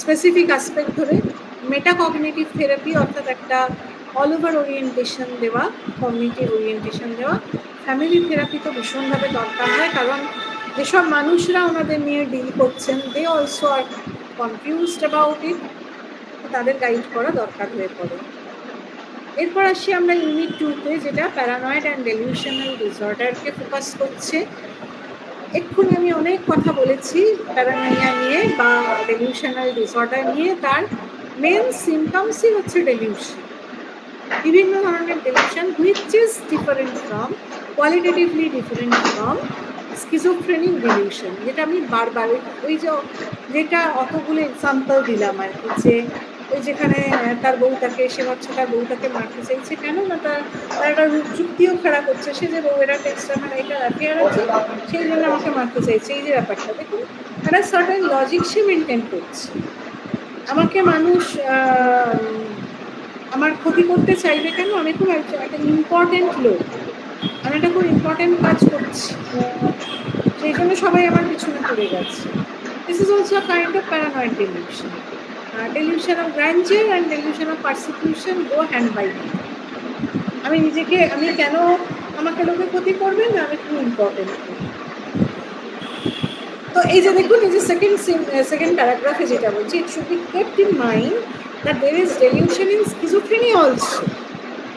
specific aspect ধরে মেটাকগনিটিভ থেরাপি, অর্থাৎ একটা অল ওভার ওরিয়েন্টেশন দেওয়া, কগনিটিভ ওরিয়েন্টেশন দেওয়া। ফ্যামিলি থেরাপি তো ভীষণভাবে দরকার হয়, কারণ যেসব মানুষরা ওনাদের নিয়ে ডিল করছেন they also are confused about it, তাদের গাইড করা দরকার হয়ে পড়ে। এরপর আসি আমরা ইউনিট 2-তে, যেটা প্যারানয়েড অ্যান্ড ডেলিউশনাল ডিসঅর্ডারকে ফোকাস করছে। এক্ষুনি আমি অনেক কথা বলেছি প্যারানয়িয়া নিয়ে বা ডেলিউশনাল ডিসঅর্ডার নিয়ে। তার মেন সিমটমসই হচ্ছে ডেলিউশন, বিভিন্ন ধরনের delusion, which is different from, qualitatively different from schizophrenic delusion, যেটা আমি বারবার ওই যে যেটা অতগুলো এক্সাম্পল দিলাম আর কি, যে ওই যেখানে তার বউটাকে, সে ভাবছে তার বউটাকে মারতে চাইছে, কেন না তার একটা যুক্তিও খারাপ হচ্ছে, সে যে বউয়েরা টেক্সটা মানে এটা অ্যাফেয়ার আছে সেই জন্য আমাকে মারতে চাইছে। এই যে ব্যাপারটা দেখুন, একটা সার্টেন লজিক সে মেনটেন করছে। আমাকে মানুষ আমার ক্ষতি করতে চাইবে কেন? আমি খুব একটা ইম্পর্টেন্ট লোক, আমি একটা খুব ইম্পর্টেন্ট কাজ করছি, সেই জন্য সবাই আমার পিছনে পড়ে গেছে। This is also a kind of paranoid delusion. Delusion of grandeur and delusion of persecution go hand by hand. আমি নিজেকে, আমি কেন আমাকে লোকে ক্ষতি করবে না, আমি খুব ইম্পর্টেন্ট। তো এই যে দেখুন, এই যে সেকেন্ড প্যারাগ্রাফে যেটা বলছি, it should be kept in mind that there is delusion in schizophrenia also,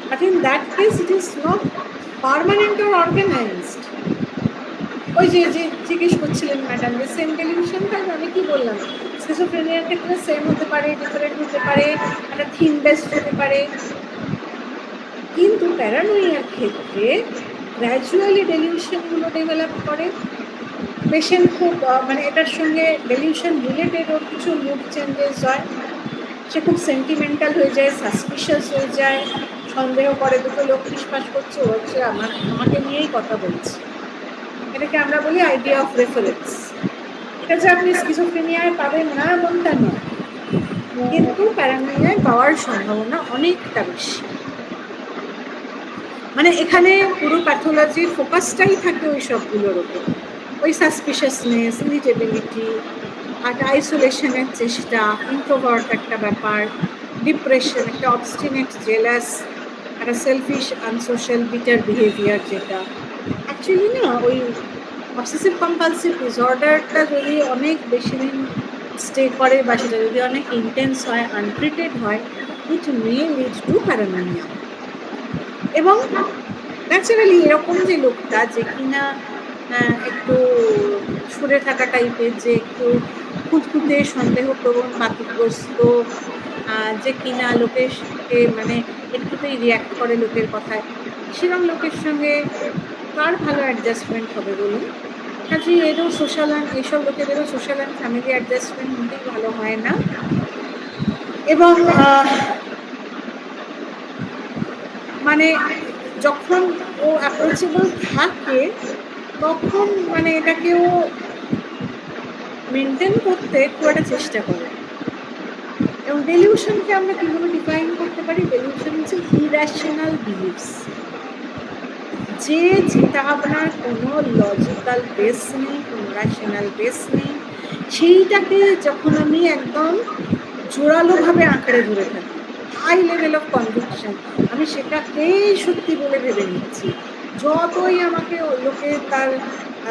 but in that case it is not permanent or organized. ওই যে জিজ্ঞেস করছিলেন ম্যাডাম যে সেম ডেলিউশনটা, আমি কি বললাম, স্কিজোফ্রেনিয়ার ক্ষেত্রে সেম হতে পারে, ডিফারেন্ট হতে পারে, একটা থিম বেসড হতে পারে, কিন্তু প্যারানয়িয়ার ক্ষেত্রে গ্র্যাজুয়ালি ডেলিউশনগুলো ডেভেলপ করে। পেশেন্ট খুব মানে এটার সঙ্গে ডেলিউশন রিলেটেড ওর কিছু মুড চেঞ্জেস হয়, সে খুব সেন্টিমেন্টাল হয়ে যায়, সাসপিশিয়াস হয়ে যায়, সন্দেহ করে দুটো লোক ফিসফাস করছে, ও হচ্ছে আমাকে নিয়েই কথা বলছে। এটাকে আমরা বলি আইডিয়া অফ রেফারেন্স। এটা যে আপনি স্কিজোফ্রেনিয়ায় পাবেন না এমনটা নয়, কিন্তু প্যারানয়িয়ায় পাওয়ার সম্ভাবনা অনেকটা বেশি। মানে এখানে পুরো প্যাথোলজির ফোকাসটাই থাকে ওই সবগুলোর ওপর, ওই সাসপিশিয়াসনেস, ইরিটেবিলিটি, একটা আইসোলেশনের চেষ্টা, ইন্ট্রোভার্ট একটা ব্যাপার, ডিপ্রেশন, একটা অবস্টিনেট জেলাস, একটা সেলফিশ আনসোশ্যাল বিটার বিহেভিয়ার, যেটা অ্যাকচুয়ালি না ওই অবসেসিভ কম্পালসিভ ডিসঅর্ডারটা যদি অনেক বেশি দিন স্টে করে বা সেটা যদি অনেক ইন্টেন্স হয়, আনট্রিটেড হয়, ইট মে লিড টু প্যারানয়িয়া। এবং ন্যাচারালি এরকম যে লোকটা যে কিনা একটু সরে থাকা টাইপের, যে একটু খুঁতখুঁতে সন্দেহপ্রবণ বাতিগ্রস্ত, যে কিনা লোকের মানে একটুতেই রিয়াক্ট করে লোকের কথায়, সেরকম লোকের সঙ্গে কার ভালো অ্যাডজাস্টমেন্ট হবে বলুন? কাজে এরও সোশ্যাল অ্যান্ড এইসব লোকেদেরও সোশ্যাল অ্যান্ড ফ্যামিলি অ্যাডজাস্টমেন্ট মোটেই ভালো হয় না। এবং মানে যখন ও অ্যাপ্রোচেবল থাকে তখন মানে এটাকেও মেনটেন করতে খুব একটা চেষ্টা করে। এবং ডেলিউশনকে আমরা কীভাবে ডিফাইন করতে পারি? ডেলিউশন হচ্ছে ইরাশনাল বিলিভস, যে চিন্তা ভাবনার কোনো লজিক্যাল বেস নেই, কোনো রেশনাল বেস নেই, সেইটাকে যখন আমি একদম জোরালোভাবে আঁকড়ে ধরে থাকি, হাই লেভেল অফ কনভিকশন, আমি সেটাকেই সত্যি বলে ভেবে নিচ্ছি, যতই আমাকে লোকে তার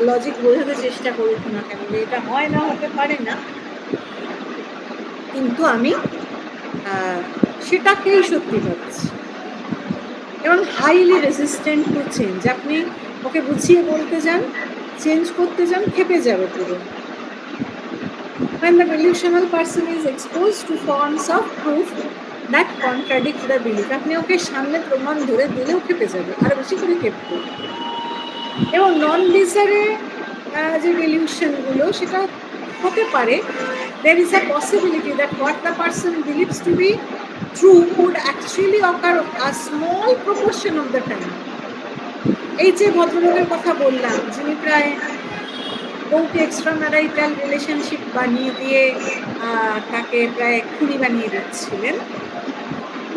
লজিক বোঝাতে চেষ্টা করুক না কেন যে এটা হয় না, হতে পারে না, কিন্তু আমি সেটাকেই সত্যি ভাবছি। এবং হাইলি রেজিস্ট্যান্ট টু চেঞ্জ, আপনি ওকে বুঝিয়ে বলতে যান, চেঞ্জ করতে যান, খেপে যাবে পুরো। When the delusional person is exposed to forms of proof that contradict the belief, আপনি ওকে সামনে প্রমাণ ধরে দিলেও খেপে যাবে, আরো বেশি করে খেপবে। এবং নন ডিজারে যে ডেলিউশনগুলো, সেটা হতে পারে there is a possibility that what the person believes to be true would actually occur a small proportion of the time. এই যে ভদ্রলোকের কথা বললাম, যিনি প্রায় বউকে এক্সট্রা ম্যারাইটাল রিলেশনশিপ বানিয়ে দিয়ে তাকে প্রায় খুনি বানিয়ে দিচ্ছিলেন,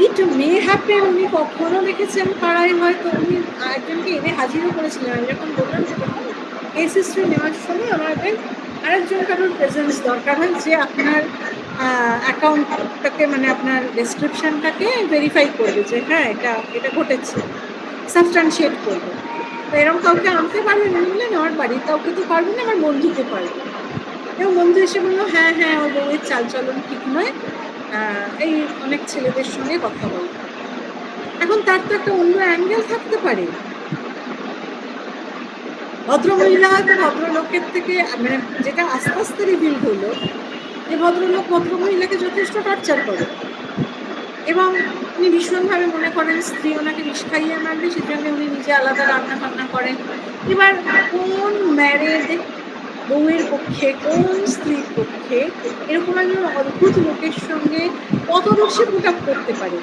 ইট মে হ্যাপেন উনি কখনো দেখেছেন পাড়ায়, হয়তো উনি একজনকে এনে হাজিরও করেছিলেন। আমি যখন বললাম যে দেখুন কেস হিস্ট্রি নেওয়ার সময় আমাদের আরেকজন কারোর প্রেজেন্স দরকার হয় যে আপনার অ্যাকাউন্টটাকে মানে আপনার ডেসক্রিপশনটাকে ভেরিফাই করবে যে হ্যাঁ এটা এটা ঘটেছে, সাবস্টান্সিয়েট করবে। তো এরকম কাউকে আনতে পারবেন? উনি বললেন আমার বাড়ির কাউকে তো পারবেন না, আমার বন্ধুকে পারবেন। এবং বন্ধু এসে বললো হ্যাঁ হ্যাঁ ওর বউয়ের চালচলন ঠিক নয়, এই অনেক ছেলেদের সঙ্গে কথা বলে। এখন তার তো একটা অন্য অ্যাঙ্গেল থাকতে পারে। ভদ্রমহিলা হয়তো ভদ্রলোকের থেকে মানে যেটা আস্তে আস্তে রিভিল হলো যে ভদ্রলোক ভদ্রমহিলাকে যথেষ্ট টর্চার করে এবং উনি ভীষণভাবে মনে করেন স্ত্রী ওনাকে বিষ খাইয়ে মারবে, সেজন্য উনি নিজে আলাদা রান্না বান্না করেন। এবার কোন ম্যারেড বউয়ের পক্ষে, কোন স্ত্রীর পক্ষে এরকম একজন অদ্ভুত লোকের সঙ্গে কত দোষে পুট আপ করতে পারে?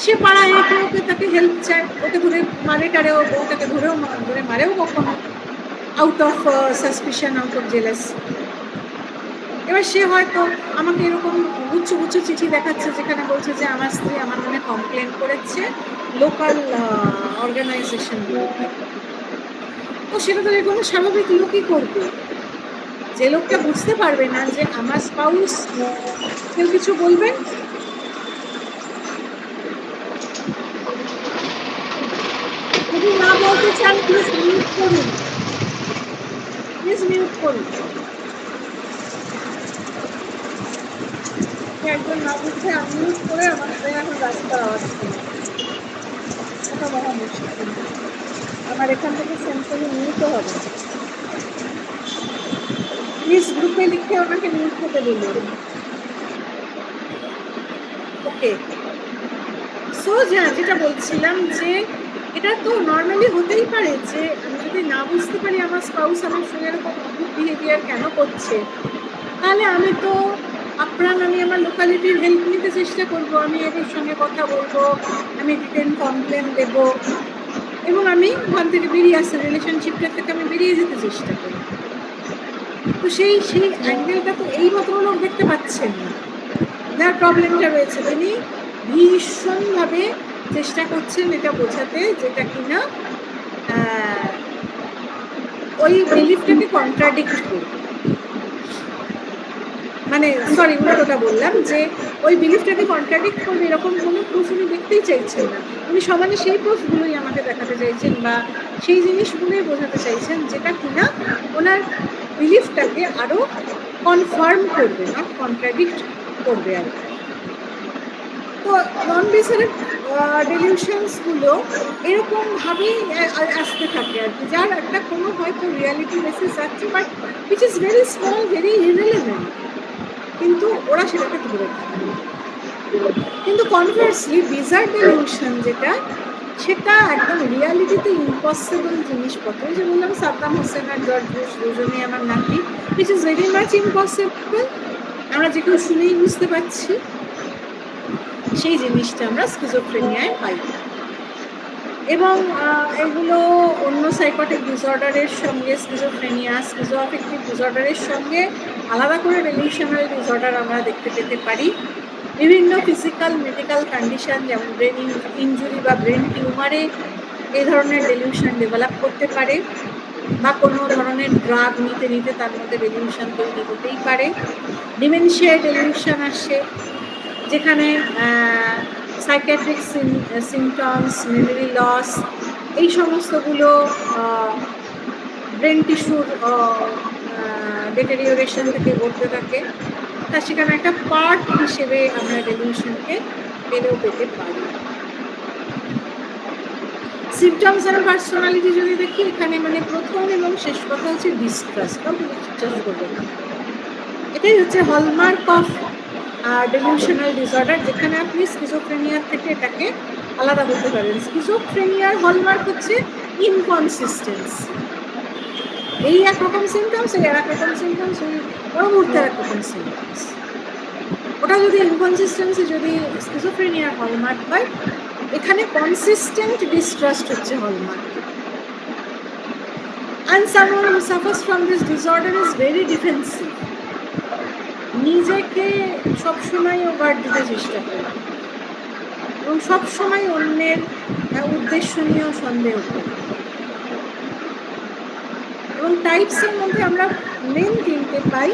সে পাড়ায় একে ওকে তাকে হেল্প চায়, ওকে ধরে মারে টারেও, বউটাকে ধরেও ধরে মারেও কখনো, out of suspicion, out of jealousy. এবার সে হয়তো আমাকে এরকম গুচ্ছ গুচ্ছ চিঠি দেখাচ্ছে যেখানে বলছে যে আমার স্ত্রী আমার নামে কমপ্লেন করেছে লোকাল অর্গানাইজেশনগুলোতে। তো সেটা তো কোনো স্বাভাবিক লোকই করবে। যে লোকটা বুঝতে পারবে না যে আমার স্পাউস কেউ কিছু বলবেন, যদি না বলতে চান প্লিজ মিউট করুন, প্লিজ মিউট করুন। একজন না বুঝে আনমিউট করে আমাদের এখন রাস্তার আওয়াজ শুনে, এটা মহা মুশকিল। আমার এখান থেকে সেন্ট্রালি মিউটও হবে। প্লিজ গ্রুপে লিখে ওনাকে মিউট করতে বলুন। ওকে, সো যেটা বলছিলাম যে এটা তো নর্মালি হতেই পারে যে আমি যদি না বুঝতে পারি আমার স্পাউস আমার সঙ্গে এরকম অদ্ভুত বিহেভিয়ার কেন করছে, তাহলে আমি তো আপ্রাণ আমি আমার লোকালিটির হেল্প নিতে চেষ্টা করব, আমি এদের সঙ্গে কথা বলবো, আমি রিটেন কমপ্লেন দেব এবং আমি ওখান থেকে বেরিয়ে আসতে, রিলেশনশিপটা থেকে আমি বেরিয়ে যেতে চেষ্টা করব। তো সেই অ্যাঙ্গেলটা তো এই ভদ্রলোক দেখতে পাচ্ছেন না, যার প্রবলেমটা রয়েছে। তিনি ভীষণভাবে চেষ্টা করছেন এটা বোঝাতে যেটা কিনা ওই বিলিফটাকে কন্ট্রাডিক্ট করবে, মানে সরি উল্টোটা বললাম, যে ওই বিলিফটাকে কন্ট্রাডিক্ট করবে এরকম কোনো প্রুফ উনি দেখতেই চাইছেন না। উনি সমানে সেই প্রুফগুলোই আমাকে দেখাতে চাইছেন বা সেই জিনিসগুলোই বোঝাতে চাইছেন যেটা কিনা ওনার বিলিফটাকে আরো কনফার্ম করবে, নট কন্ট্রাডিক্ট করবে আর কি। তো নন বিসারের ডেলিউশনসগুলো এরকমভাবেই আসতে থাকে আর কি, যার একটা কোনো হয়তো রিয়ালিটি বেসিস আছে but which is very small, very irrelevant, কিন্তু ওরা সেটাকে ধরে থাকে। কিন্তু কনভার্সলি বিজার ডেলিউশন যেটা, সেটা একদম রিয়ালিটিতে ইম্পসিবল জিনিসপত্র, যে বললাম সাদ্দাম হোসেন আর জর্জ বুশ দুজনেই আমার নাতি, which is very much impossible, আমরা যে কেউ শুনেই বুঝতে পারছি, সেই জিনিসটা আমরা স্কিজোফ্রেনিয়ায় পাই। এবং এগুলো অন্য সাইকোটিক ডিসঅর্ডারের সঙ্গে, স্কিজোফ্রেনিয়া, স্কিজোঅ্যাফেক্টিভ ডিসঅর্ডারের সঙ্গে আলাদা করে রিলেশনাল ডিসঅর্ডার আমরা দেখতে পেতে পারি। বিভিন্ন ফিজিক্যাল মেডিকেল কন্ডিশন যেমন ব্রেন ইনজুরি বা ব্রেন টিউমারে এই ধরনের ডেলিউশন ডেভেলপ করতে পারে, বা কোনো ধরনের ড্রাগ নিতে নিতে তার মধ্যে ডেলিউশন তৈরি হতেই পারে। ডিমেনশিয়ায় ডেলিউশন আসে, যেখানে সাইকিয়াট্রিক সিমটমস, মেমোরি লস, এই সমস্তগুলো ব্রেন টিস্যুর ডেটেরিওরেশন থেকে ঘটতে থাকে, তা সেখানে একটা পার্ট হিসেবে আমরা ডেলিউশনকে পেলেও পেতে পারি। সিমটমস আর পার্সোনালিটি যদি দেখি, এখানে মানে প্রথম এবং শেষ কথা হচ্ছে ডিস্ট্রাস্ট, কাউকে বিশ্বাস করবে না। এটাই হচ্ছে হলমার্ক অফ ডেলিউশনাল ডিসঅর্ডার, যেখানে আপনি স্কিজোফ্রেনিয়ার থেকে এটাকে আলাদা করতে পারেন। স্কিজোফ্রেনিয়ার হলমার্ক হচ্ছে ইনকনসিস্টেন্সি, এই একরকম সিমটমস, এই একরকম সিমটমস, ওই মুহূর্তে একরকম সিমটমস। ওটা যদি ইনকনসিস্টেন্সি যদি স্কিজোফ্রেনিয়ার হলমার্ক হয়, এখানে কনসিস্টেন্ট ডিস্ট্রাস্ট হচ্ছে hallmark. And someone who suffers from this disorder is very defensive, নিজেকে সবসময় ওভার দিতে চেষ্টা করে, এবং সবসময় অন্যের উদ্দেশ্য নিয়েও সন্দেহ করি। এবং টাইপসের মধ্যে আমরা মেন তিনটে পাই।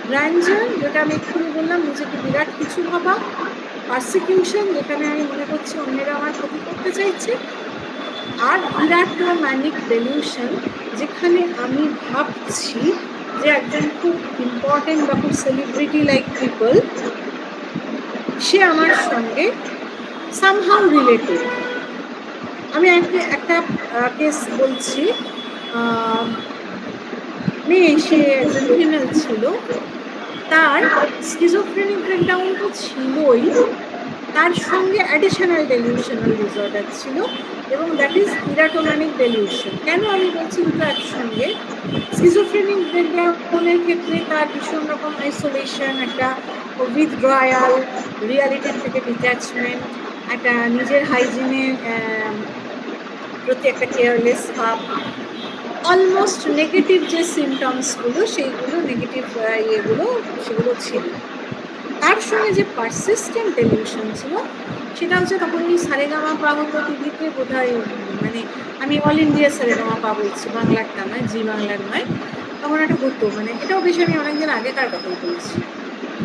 গ্র্যান্ডার, যেটা আমি এক্ষুনি বললাম, নিজেকে বিরাট কিছু ভাবা। পারসিকিউশন, যেখানে আমি মনে করছি অন্যেরা আমার ক্ষতি করতে চাইছে। আর ইরাটোম্যানিক ডেলিউশন, যেখানে আমি ভাবছি যে একজন খুব ইম্পর্টেন্ট বা খুব সেলিব্রিটি লাইক পিপল, সে আমার সঙ্গে সামহাউ রিলেটেড। আমি একটা কেস বলছি। মেয়ে, সে একজন ফিমেল ছিল, তার স্কিজোফ্রেনিক ব্রেকডাউন তো ছিলই, তার সঙ্গে অ্যাডিশনাল ডেলিউশনাল ডিসঅর্ডার ছিল, এবং দ্যাট ইজ ইরাটোম্যানিক ডেলিউশন। কেন আমি বলছি দুটো একসঙ্গে? স্কিজোফ্রেনিক ব্রেকডাউনের ক্ষেত্রে তার ভীষণ রকম আইসোলেশন, একটা উইথড্রয়াল, রিয়ালিটির থেকে ডিট্যাচমেন্ট, একটা নিজের হাইজিনের প্রতি একটা কেয়ারলেস ভাব, অলমোস্ট নেগেটিভ যে সিমটমসগুলো, সেইগুলো নেগেটিভ সেগুলো ছিল। তার সঙ্গে যে পারসিস্টেন্ট ডেলিউশন ছিল, সেটা হচ্ছে তখন ওই সারেগামাপা হতো টিভিতে বোধহয়, মানে আমি অল ইন্ডিয়া সারেগামাপা বলছি, বাংলারটা নয়, জি বাংলার নয়। তখন একটা হতো, মানে এটাও বেশ আমি অনেকদিন আগেকার কথাই বলছি।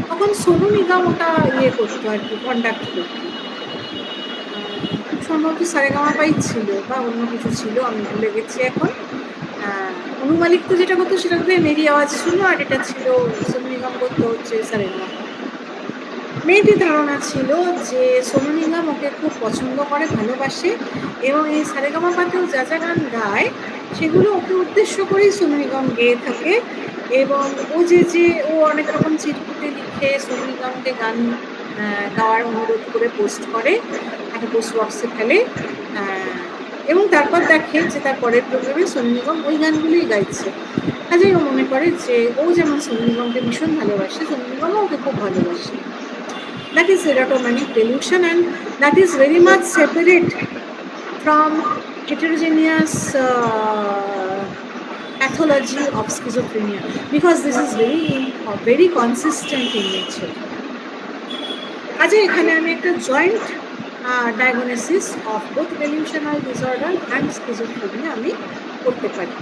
তখন সোনু নিগম ওটা করতো আর কি, কন্ডাক্ট করতো। সম্ভবত সারেগামাপাই ছিল বা অন্য কিছু ছিল, আমি ভুলে গেছি এখন। অনু মালিক তো যেটা করতো সেটা বোধহয় মেরি আওয়াজ ছিল, আর এটা ছিল সোনু নিগম করতো হচ্ছে সারেগামাপা। মেয়েটির ধারণা ছিল যে সোনু নিগম ওকে খুব পছন্দ করে, ভালোবাসে, এবং এই সারেগামাপাতেও যা যা গান গায় সেগুলো ওকে উদ্দেশ্য করেই সোনু নিগম গেয়ে থাকে। এবং ও অনেক রকম চিরকুটে লিখে সোনু নিগমকে গান গাওয়ার অনুরোধ করে পোস্ট করে, একটা পোস্ট বক্সে ফেলে, এবং তারপর দেখে যে তার পরের প্রোগ্রামে সোনু নিগম ওই গানগুলোই গাইছে। কাজেই ও মনে করে যে ও যেমন সোনু নিগমকে ভীষণ ভালোবাসে, সোনু নিগমও ওকে খুব ভালোবাসে। That is erotomanic delusion, and that is very much separate from heterogeneous pathology of schizophrenia, because this is very consistent in nature. আজ এখানে আমি একটা joint diagnosis of both delusional disorder and schizophrenia আমি করতে পারি।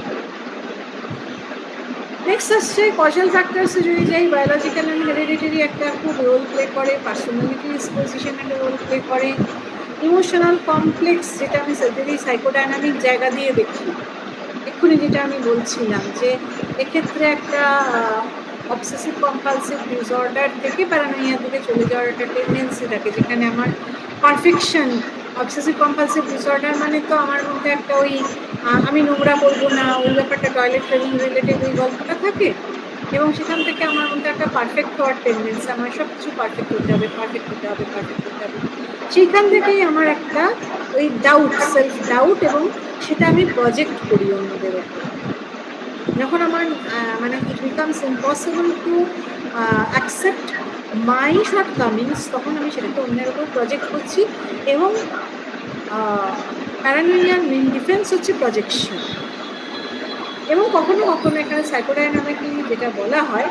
নেক্সট আসছে causal ফ্যাক্টরসে যদি যাই, বায়োলজিক্যাল অ্যান্ড হেরিডিটারি একটা খুব রোল প্লে করে, পার্সোনালিটি ডিসপোজিশন একটা রোল প্লে করে, ইমোশনাল কমপ্লেক্স, যেটা আমি সাইকোডাইনামিক জায়গা দিয়ে দেখি। এক্ষুনি যেটা আমি বলছিলাম যে এক্ষেত্রে একটা অবসেসিভ কম্পালসিভ ডিসঅর্ডার থেকে প্যারানোইয়ার দিকে চলে যাওয়ার একটা টেন্ডেন্সি থাকে, যেখানে আমার পারফেকশন, অবসেসিভ কম্পালসিভ ডিসঅর্ডার মানে তো আমার মধ্যে একটা ওই আমি নোংরা করবো না, ওই ব্যাপারটা টয়লেট ট্রেনিং রিলেটেড ওই গল্পটা থাকে, এবং সেখান থেকে আমার মধ্যে একটা পারফেক্ট হওয়ার টেন্ডেন্সি, আমার সব কিছু পারফেক্ট হতে হবে, পারফেক্ট হতে হবে, পারফেক্ট হতে হবে। সেইখান থেকেই আমার একটা ওই ডাউট, সেলফ ডাউট, এবং সেটা আমি প্রজেক্ট করি অন্যদের ওপর। যখন আমার মানে it becomes impossible to accept my shortcomings, তখন আমি সেটাকে অন্যের ওপর প্রজেক্ট করছি, এবং প্যারানোইয়ার মেইন ডিফেন্স হচ্ছে প্রজেকশন। এবং কখনো কখনো এখানে সাইকোডাইনামিকলি যেটা বলা হয়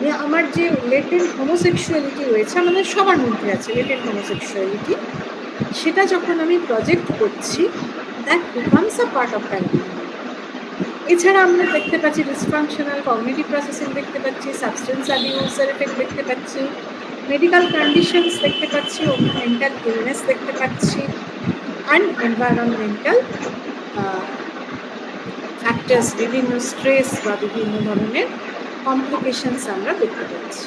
যে আমার যে লেটেন্ট হোমোসেক্সুয়ালিটি রয়েছে, আমাদের সবার মধ্যে আছে লেটেন্ট হোমোসেক্সুয়ালিটি, সেটা যখন আমি প্রজেক্ট করছি, that becomes a part of paranoia. এছাড়া আমরা দেখতে পাচ্ছি ডিসফাংশনাল কগনিটিভ প্রসেসিং দেখতে পাচ্ছি, সাবস্টেন্স অ্যাবিউজের এফেক্ট দেখতে পাচ্ছি, মেডিকেল কন্ডিশনস দেখতে পাচ্ছি, মেন্টাল ইলনেস দেখতে পাচ্ছি, অ্যান্ড এনভায়রনমেন্টাল ফ্যাক্টরস, বিভিন্ন স্ট্রেস বা বিভিন্ন ধরনের কমপ্লিকেশনস আমরা দেখতে পাচ্ছি।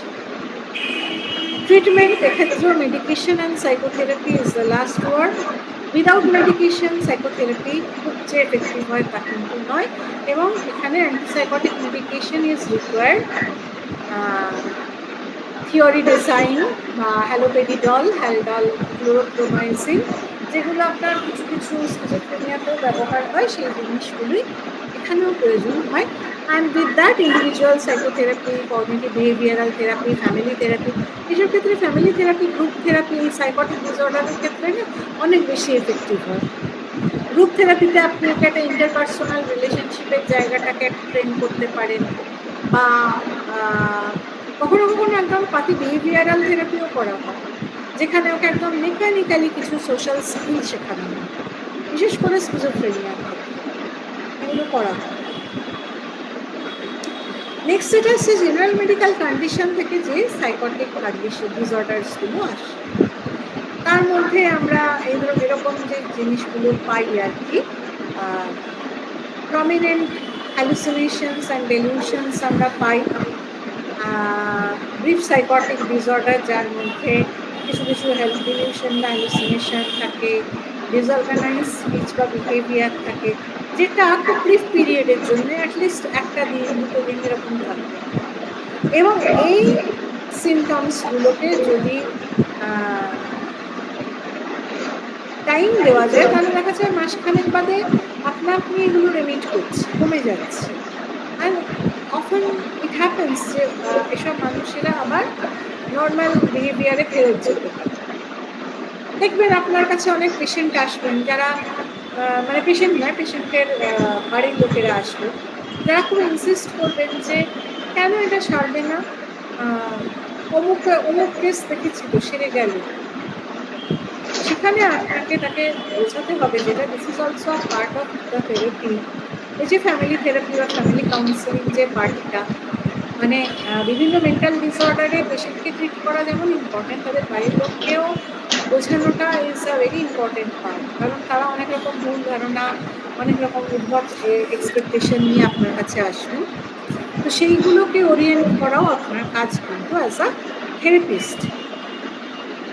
ট্রিটমেন্ট, এক্ষেত্রেও medication and psychotherapy is the last word. Without medication psychotherapy খুব যে এফেক্টিভ হয় তা কিন্তু নয়, এবং এখানে antipsychotic medication is required. Thioridazine বা হ্যালোপেডিডল, হ্যালডল, ক্লোরোপ্রোমাইসিন, যেগুলো আপনার কিছু কিছু স্কিজোফ্রেনিয়াতেও ব্যবহার হয়, সেই জিনিসগুলোই এখানেও প্রয়োজন হয়। And with that individual psychotherapy, cognitive behavioural therapy, family therapy, এইসব ক্ষেত্রে ফ্যামিলি থেরাপি, গ্রুপ থেরাপি এই সাইকোটিক ডিসঅর্ডারের ক্ষেত্রে অনেক বেশি এফেক্টিভ হয়। গ্রুপ থেরাপিতে আপনি একটা ইন্টারপার্সোনাল রিলেশনশিপের জায়গাটাকে ট্রেন করতে পারেন, বা কখনো কখনো একদম পাতি বিহেভিয়ারাল থেরাপিও করা হয়, যেখানে ওকে একদম মেকানিক্যালি কিছু সোশ্যাল স্কিল শেখানো হয়, বিশেষ করে স্কিজোফ্রেনিয়ার ক্ষেত্রে এগুলো করা হয়। নেক্সট যেটা হচ্ছে জেনারেল মেডিকেল কন্ডিশন থেকে যে সাইকোটিক কন্ডিশন ডিসঅর্ডার্সগুলো আসে, তার মধ্যে আমরা এরকম যে জিনিসগুলো পাই আর কি, প্রমিনেন্ট হ্যালুসিনেশনস অ্যান্ড ডেলিউশনস আমরা পাই, ব্রিফ সাইকোটিক ডিসঅর্ডার যার মধ্যে কিছু কিছু ডেলিউশন বা হ্যালুসিনেশন থাকে, ডিসঅর্গানাইজ স্পিচ বা বিহেভিয়ার থাকে, যেটা খুব ব্রিফ পিরিয়ডের জন্য অ্যাটলিস্ট একটা দিন দুটো দিন এরকম থাকবে। এবং এই সিমটমসগুলোকে যদি টাইম দেওয়া যায় তাহলে দেখা যায় মাসখানেক বাদে আপনা আপনি এগুলো রেমিট করছে, কমে যাচ্ছে। অ্যান্ড অফেন ইট হ্যাপেন্স যে এসব মানুষেরা আবার নর্মাল বিহেভিয়ারে ফেরত যেতে পারে। দেখবেন আপনার কাছে অনেক পেশেন্ট আসবেন যারা মানে পেশেন্ট নয়, পেশেন্টের বাড়ির লোকেরা আসবেন যারা খুব ইনসিস্ট করবেন যে কেন এটা সারবে না, অমুক অমুক কেস দেখেছি তো সেরে গেল। সেখানে আপনাকে তাকে বোঝাতে হবে যেটা this is also part of the therapy. এই যে ফ্যামিলি থেরাপি বা ফ্যামিলি কাউন্সেলিং যে পার্টটা, মানে বিভিন্ন মেন্টাল ডিসঅর্ডারে পেশেন্টকে ট্রিট করা যেমন ইম্পর্টেন্ট, তাদের বাড়ির লোককেও বোঝানোটা is a very important part. কারণ তারা অনেক রকম ভুল ধারণা, অনেক রকম উদ্ভট এক্সপেকটেশন নিয়ে আপনার কাছে আসবেন। তো সেইগুলোকে ওরিয়েন্ট করাও আপনার কাজ কিন্তু অ্যাজ আ থেরাপিস্ট।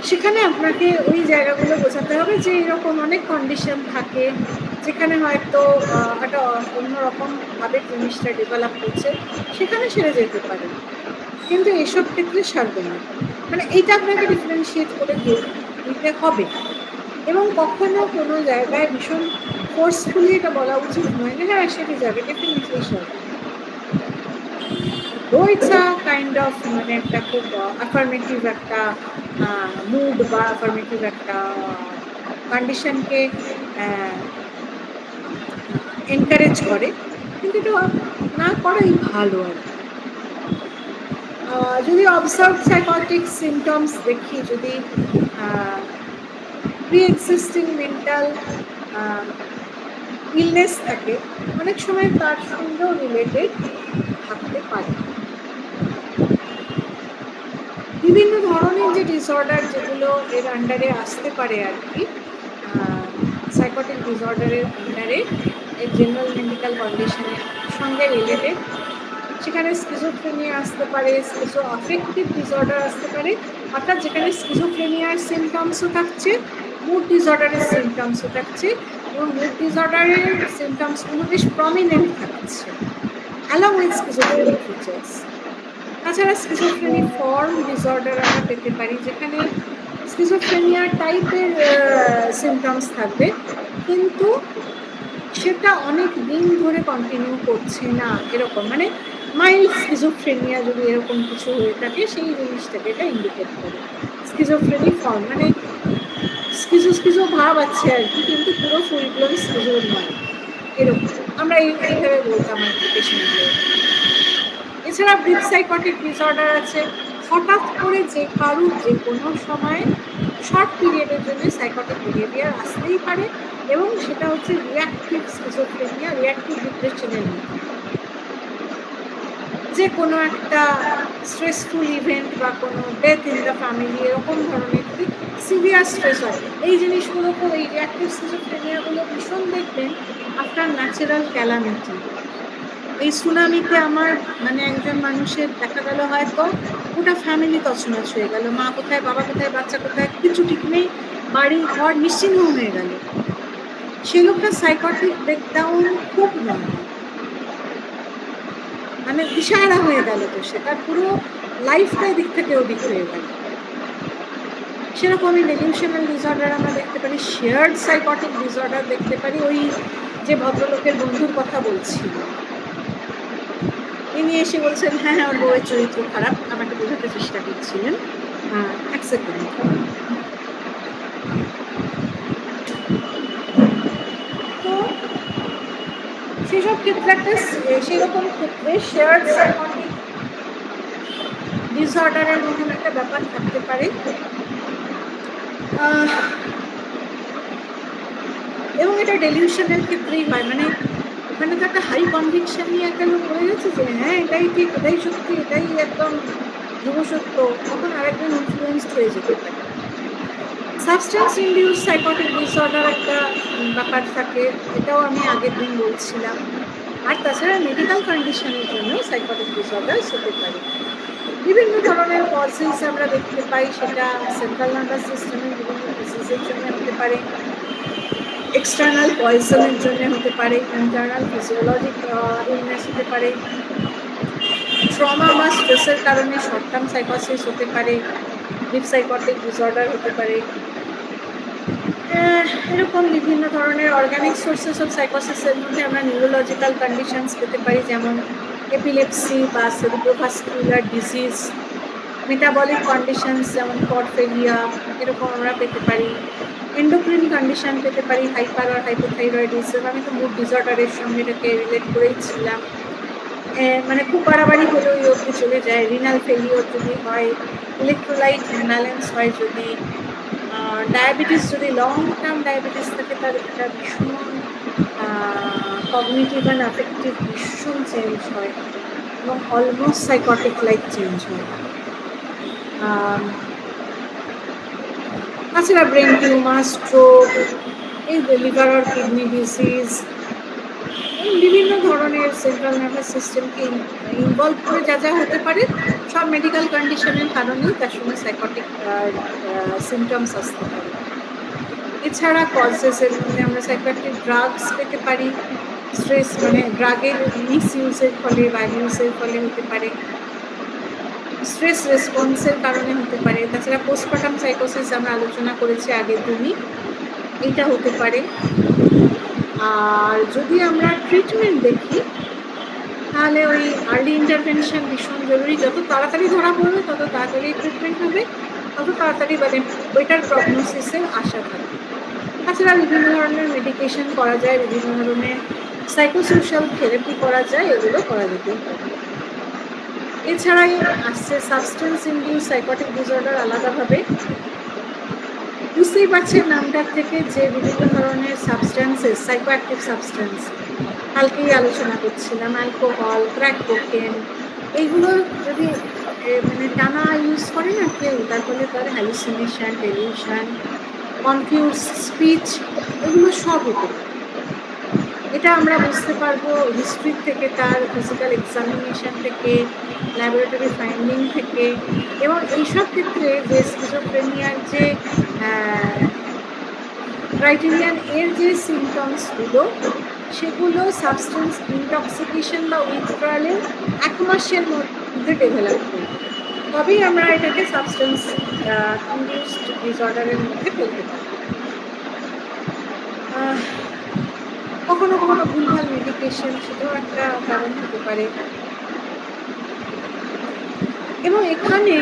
সেখানে আপনাকে ওই জায়গাগুলো বোঝাতে হবে যে এরকম অনেক কন্ডিশন থাকে যেখানে হয়তো একটা অন্যরকমভাবে জিনিসটা ডেভেলপ করছে, সেখানে সেরে যেতে পারে, কিন্তু এসব ক্ষেত্রে সারবে না। মানে এইটা আপনাকে ডিফারেন্সিয়েট করে দিতে হবে। এবং কখনো কোনো জায়গায় ভীষণ ফোর্সফুলি এটা বলা উচিত নয় যে হ্যাঁ সেরে যাবে, ডেফিনেটলি সারবে। Though it's a kind of মানে একটা খুব অ্যাফার্মেটিভ একটা মুড বা অ্যাফার্মেটিভ একটা কন্ডিশনকে এনকারেজ করে, কিন্তু এটা না করাই ভালো আর কি। যদি অবজার্ভ সাইকোটিক সিমটমস দেখি, যদি প্রি এক্সিস্টিং মেন্টাল ইলনেস থাকে, অনেক সময় তার সঙ্গেও রিলেটেড থাকতে পারে। বিভিন্ন ধরনের যে ডিসঅর্ডার যেগুলো এর আন্ডারে আসতে পারে আর কি, সাইকোটিক ডিসঅর্ডারের আন্ডারে এর জেনারেল মেডিকেল কন্ডিশনের সঙ্গে রিলেটেড, সেখানে স্কিজোফ্রেনিয়া আসতে পারে, স্কিজো অ্যাফেক্টিভ ডিসঅর্ডার আসতে পারে, অর্থাৎ যেখানে স্কিজোফ্রেনিয়ার সিমটমসও থাকছে, মুড ডিসঅর্ডারের সিমটমসও থাকছে, এবং মুড ডিসঅর্ডারের সিমটমসগুলো বেশ প্রমিনেন্ট থাকছে অ্যালং উইথ স্কিজোফ্রেনিক ফিচার্স। তাছাড়া স্কিজোফ্রেনিক ফর্ম ডিসঅর্ডার আমরা পেতে পারি, যেখানে স্কিজোফ্রেনিয়া টাইপের সিমটমস থাকবে কিন্তু সেটা অনেক দিন ধরে কন্টিনিউ করছে না, এরকম মানে মাইল্ড স্কিজোফ্রেনিয়া যদি এরকম কিছু হয়ে থাকে সেই জিনিসটাকে এটা ইন্ডিকেট করে। স্কিজোফ্রেনিক ফর্ম মানে স্কিজো ভাব আছে আর কি, কিন্তু পুরো ফুল ব্লোন স্কিজো নয়, এরকম আমরা এইভাবে বলতাম আর কি পেশেন্টগুলো। এছাড়া ব্রিফ সাইকোটিক ডিসঅর্ডার আছে, হঠাৎ করে যে কারুর যে কোনো সময় শর্ট পিরিয়ডের জন্য সাইকোটিক বিহেভিয়ার আসতেই পারে, এবং সেটা হচ্ছে রিঅ্যাক্টিভ স্কিজোফ্রেনিয়া, রিঅ্যাক্টিভ ডিপ্রেশনের মধ্যে। যে কোনো একটা স্ট্রেসফুল ইভেন্ট বা কোনো ডেথ ইন দ্য ফ্যামিলি, এরকম ধরনের যদি সিভিয়ার স্ট্রেস হয়, এই জিনিসগুলোকে এই রিঅ্যাক্টিভ স্কিজোফ্রেনিয়াগুলো ভীষণ দেখবেন আফটার ন্যাচারাল ক্যালামিটি। এই সুনামিতে আমার মানে একজন মানুষের দেখা গেল হয়তো গোটা ফ্যামিলি তছনছ হয়ে গেল, মা কোথায়, বাবা কোথায়, বাচ্চা কোথায়, কিছু ঠিক নেই, বাড়ি ঘর নিশ্চিহ্ন হয়ে গেল। সে লোকটা সাইকোটিক ব্রেকডাউন খুব নর্মাল, মানে দিশাহারা হয়ে গেল, তো সেটা পুরো লাইফটাই দিক থেকে ওদিক হয়ে গেল। সেরকমই ডেলিউশনাল ডিসঅর্ডার আমরা দেখতে পারি, শেয়ার্ড সাইকোটিক ডিসঅর্ডার দেখতে পারি। ওই যে ভদ্রলোকের বন্ধুর কথা বলছি, ইনি এসে বলছেন হ্যাঁ হ্যাঁ ওর বউয়ের চরিত্র খারাপ, আমাকে বোঝাতে চেষ্টা করছিলেন। এক সেকেন্ড। তো সেসব ক্ষেত্রে একটা সেরকম ক্ষেত্রে শেয়ার্ড সাইকোটিক ডিসঅর্ডারের মতন একটা ব্যাপার থাকতে পারে, আহ, এবং এটা ডেলিউশনের ক্ষেত্রেই হয়, মানে ওখানে তো একটা হাই কনভিকশন নিয়ে একটা লোক বলে যাচ্ছে যে হ্যাঁ এটাই ঠিক, এটাই সত্যি, এটাই একদম ধ্রুব সত্য, তখন আরেকজন ইনফ্লুয়েসড হয়ে যেতে পারে। সাবস্টেন্স ইনডিউস সাইকোটিক ডিসঅর্ডার একটা ব্যাপার থাকে, এটাও আমি আগের দিন বলছিলাম। আর তাছাড়া মেডিকেল কন্ডিশনের জন্য সাইকোটিক ডিসঅর্ডার হতে পারে। বিভিন্ন ধরনের কজেস আমরা দেখতে পাই, সেটা সেন্ট্রাল নার্ভাস সিস্টেমের বিভিন্ন ডিজিজের জন্য হতে পারে, এক্সটার্নাল পয়জনের জন্য হতে পারে, ইন্টারনাল ফিজিওলজিক ইলনেস হতে পারে, ট্রমা বা স্ট্রেসের কারণে শর্ট টার্ম সাইকোসিস হতে পারে, ডিপ সাইকোটিক ডিসঅর্ডার হতে পারে। এরকম বিভিন্ন ধরনের অর্গানিক সোর্সেস অফ সাইকোসিসের মধ্যে আমরা নিউরোলজিক্যাল কন্ডিশনস পেতে পারি, যেমন এপিলেপসি বা সেরিব্রোভাস্কুলার ডিজিজ, মেটাবলিক কন্ডিশনস যেমন পট ফেলিয়া, এরকম আমরা পেতে পারি। এন্ডোক্রিন কন্ডিশন পেতে পারি, হাইপার আর হাইপোথাইরয়েডিজম। আমি তো মুড ডিসঅর্ডারের সঙ্গে এটাকে রিলেট করেইছিলাম, মানে খুব বাড়াবাড়ি হলেও এই অবধি চলে যায়। রিনাল ফেলিওর যদি হয়, ইলেকট্রোলাইট ইমব্যালেন্স হয়, যদি ডায়াবেটিস, যদি লং টার্ম ডায়াবেটিস থাকে, তার একটা ভীষণ কগনিটিভ অ্যান্ড অ্যাফেক্টিভ ভীষণ চেঞ্জ হয় এবং অলমোস্ট সাইকোটিক লাইক চেঞ্জ হয়। তাছাড়া ব্রেন টিউমার, স্ট্রোক, এই লিভার আর কিডনি ডিজিজ, বিভিন্ন ধরনের সেন্ট্রাল নার্ভাস সিস্টেমকে ইনভলভ করে যা যা হতে পারে, সব মেডিকেল কন্ডিশনের কারণেই তার সঙ্গে সাইকোটিক সিমটমস আসতে পারে। এছাড়া কজেসের মধ্যে আমরা সাইকোটিক ড্রাগস পেতে পারি, স্ট্রেস মানে ড্রাগের মিস ইউজের ফলে বা ইউজের ফলে হতে পারে, স্ট্রেস রেসপন্সের কারণে হতে পারে। তাছাড়া পোস্টপার্টাম সাইকোসিস আমরা আলোচনা করেছি আগের দিনই, এইটা হতে পারে। আর যদি আমরা ট্রিটমেন্ট দেখি, তাহলে ওই আর্লি ইন্টারভেনশন ভীষণ জরুরি। যত তাড়াতাড়ি ধরা পড়বে তত তাড়াতাড়ি ট্রিটমেন্ট হবে, তত তাড়াতাড়ি মানে বেটার প্রগনোসিসের আশা থাকে। তাছাড়া বিভিন্ন ধরনের মেডিকেশন করা যায়, বিভিন্ন ধরনের সাইকোসোশ্যাল থেরাপি করা যায়, এগুলো করা যেতেই পারে। এছাড়াই আসছে সাবস্টেন্স ইনডিউস সাইকোটিক ডিসঅর্ডার আলাদাভাবে। বুঝতেই পারছেন নামটার থেকে যে বিভিন্ন ধরনের সাবস্টেন্সেস, সাইকোঅ্যাক্টিভ সাবস্টেন্স, কালকেই আলোচনা করছিলাম, অ্যালকোহল, ক্র্যাক কোকেন, এইগুলো যদি মানে টানা ইউজ করে না কেউ, তার ফলে তার হ্যালুসিনেশন, ডেলিউশন, কনফিউজ স্পিচ, এগুলো সব হতে পারে। এটা আমরা বুঝতে পারবো হিস্ট্রি থেকে, তার ফিজিক্যাল এক্সামিনেশন থেকে, ল্যাবরেটরি ফাইন্ডিং থেকে। এবং এইসব ক্ষেত্রে যে স্কিজোফ্রেনিয়ার যে ক্রাইটেরিয়ান এর যে সিমটমসগুলো, সেগুলো সাবস্টেন্স ইনটক্সিকেশন বা উইথড্রয়ালের 1 মাসের মধ্যে ডেভেলপ করবে, তবেই আমরা এটাকে সাবস্টেন্স ইনডিউসড ডিসঅর্ডারের মধ্যে ফেলতে পারি। কখনো কখনো ভুলভাল মেডিকেশন, সেটাও একটা কারণ হতে পারে। এবং এখানে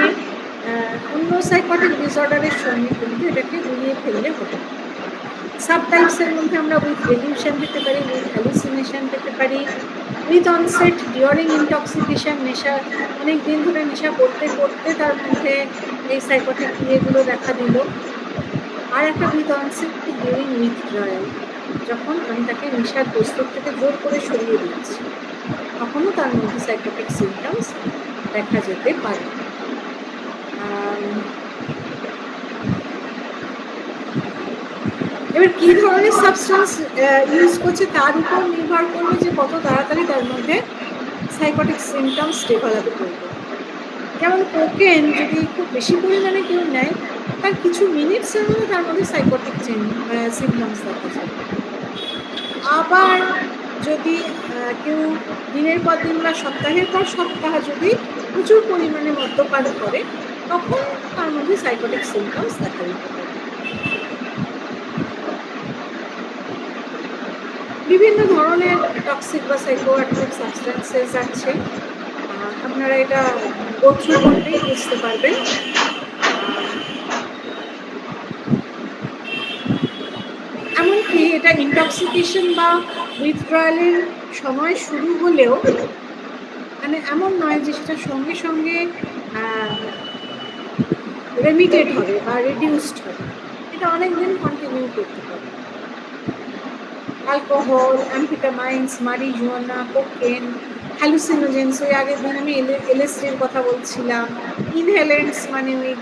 অন্য সাইকোটিক ডিসঅর্ডারের সঙ্গে কিন্তু এটাকে গুলিয়ে ফেললে হতে পারে। সাবটাইপসের মধ্যে আমরা উইথ ডেলিউশন পেতে পারি, উইথ হ্যালুসিনেশন পেতে পারি, উইথ অনসেট ডিউরিং ইনটক্সিকেশন, নেশা অনেক দিন ধরে নেশা করতে করতে তার মধ্যে এই সাইকোটিক ইয়েগুলো দেখা দিল। আর একটা উইথ অনসেট ডিউরিং উইথড্রয়াল, যখন আমি তাকে নেশার প্রস্তুত থেকে জোর করে সরিয়ে দিচ্ছি, তখনও তার মধ্যে সাইকোটিক সিমটমস দেখা যেতে পারে। এবার কী ধরনের সাবস্টেন্স ইউজ করছে তার উপর নির্ভর করবে যে কত তাড়াতাড়ি তার মধ্যে সাইকোটিক সিমটমস ডেভেলপ করবে। যেমন কোকেন যদি খুব বেশি পরিমাণে কেউ নেয়, তার কিছু মিনিটসের মধ্যে তার মধ্যে সাইকোটিক সিমটমস দেখা যায়। আবার যদি কেউ দিনের পর দিন বা সপ্তাহের পর সপ্তাহ যদি প্রচুর পরিমাণে মদ্যপান করে, তখন তার মধ্যে সাইকোটিক সিমটমস দেখা দিতে পারে। বিভিন্ন ধরনের টক্সিক বা সাইকোঅ্যাক্টিভ সাবস্টেন্সেস আছে, আপনারা এটা গোথ্রু করলেই বুঝতে পারবেন। এমনকি এটা ইনটক্সিকেশন বা উইথড্রয়ালের সময় শুরু হলেও মানে এমন নয় যে সেটা সঙ্গে সঙ্গে রেমিটেড হবে বা রিডিউসড হবে। এটা অনেকদিন কন্টিনিউ করতে পারে। অ্যালকোহল, অ্যাম্ফিটামাইন্স, মারিজুয়ানা, কোকেন, হ্যালুসিনোজেন্স, ওই আগের দিন আমি এলএসডির কথা বলছিলাম, ইনহেলেন্টস মানে ওই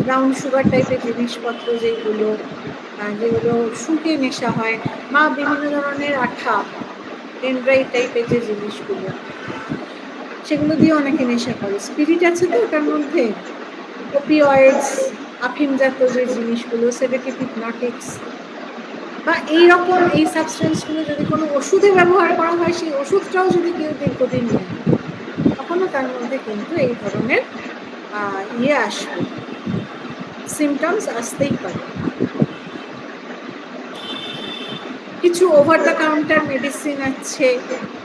ব্রাউন সুগার টাইপের জিনিসপত্র যেগুলো যেগুলো শুকে নেশা হয়, বা বিভিন্ন ধরনের আঠা ডেনড্রাইট টাইপের যে জিনিসগুলো, সেগুলো দিয়ে অনেকে নেশা করে। স্পিরিট আছে তো ওটার মধ্যে, ওপিওয়েডস, আফিমজাত যে জিনিসগুলো, সেডেটিভ হিপনটিক্স, বা এইরকম এই সাবস্টেন্সগুলো যদি কোনো ওষুধে ব্যবহার করা হয়, সেই ওষুধটাও যদি কেউ দীর্ঘদিন নেয়, তখনও তার মধ্যে কিন্তু এই ধরনের আসবে, সিমটমস আসতেই পারে। কিছু ওভার দ্য কাউন্টার মেডিসিন আছে,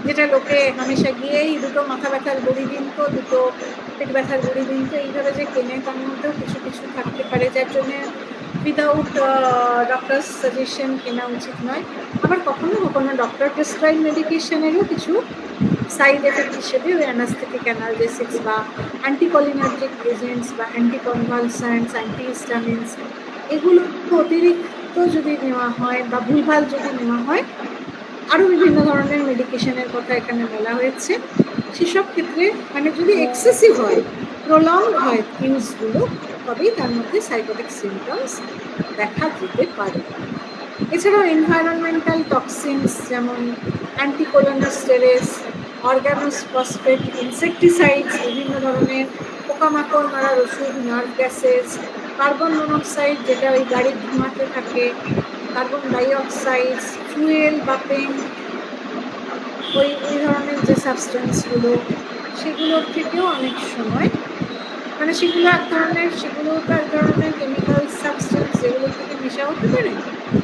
যেটা লোকে হামেশা গিয়েই দুটো মাথা ব্যথার বড়ি দিন তো, দুটো পেট ব্যথার বড়ি দিন তো, এইভাবে যে কেনে, তার মধ্যেও কিছু কিছু থাকতে পারে যার জন্য উইদাউট ডক্টর সাজেশন কেনা উচিত নয়। আবার কখনো কখনো ডক্টর প্রেসক্রাইব মেডিকেশনেরও কিছু সাইড এফেক্ট হিসেবে ওই অ্যানাস্থেটিক অ্যানালজেসিক্স বা অ্যান্টিকলিনার্জিক এজেন্টস বা অ্যান্টিকনভালসেন্টস, অ্যান্টিহিস্টামিনস, এগুলো অতিরিক্ত যদি নেওয়া হয় বা ভুলভাল যদি নেওয়া হয়, আরও বিভিন্ন ধরনের মেডিকেশনের কথা এখানে বলা হয়েছে, সেসব ক্ষেত্রে মানে যদি এক্সেসিভ হয়, প্রলংড হয় ইউজগুলো, তবেই তার মধ্যে সাইকোটিক সিমটমস দেখা দিতে পারে। এছাড়াও এনভায়রনমেন্টাল টক্সিনস যেমন অ্যান্টিকোলোনোস্টেরেস, অর্গানোফসফেট, ইনসেকটিসাইডস, বিভিন্ন ধরনের পোকামাকড় মারার ওষুধ, নার্ভ গ্যাসেস, কার্বন মনোক্সাইড যেটা ওই গাড়ির ধোঁয়াতে থাকে, কার্বন ডাইঅক্সাইড, ফুয়েল বা পেইন্ট, ওই ধরনের যে সাবস্টেন্সগুলো, সেগুলোর থেকেও অনেক সময় মানে সেগুলো এক ধরনের কেমিক্যাল সাবস্টেন্স যেগুলো থেকে নেশা হতে পারে,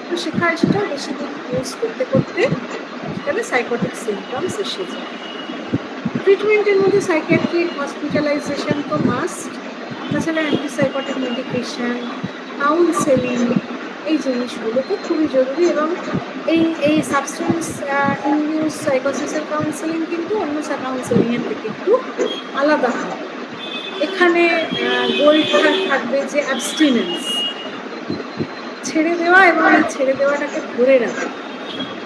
তো সেটাও বেশি দিন ইউজ করতে করতে সেখানে সাইকোটিক সিমটমস এসে যায়। ট্রিটমেন্টের মধ্যে সাইকিয়াট্রিক হসপিটালাইজেশন তো মাস্ট, তাছাড়া অ্যান্টিসাইকোটিক মেডিকেশন, কাউন্সেলিং, এই জিনিসগুলো তো খুবই জরুরি। এবং এই সাবস্টেন্স ইনডিউস সাইকোসিসের কাউন্সেলিং কিন্তু অন্য কাউন্সেলিংয়ের থেকে একটু আলাদা হয়। এখানে গোলটা থাকবে যে অ্যাবস্টিনেন্স, ছেড়ে দেওয়া, এবং এই ছেড়ে দেওয়াটাকে ধরে রাখা,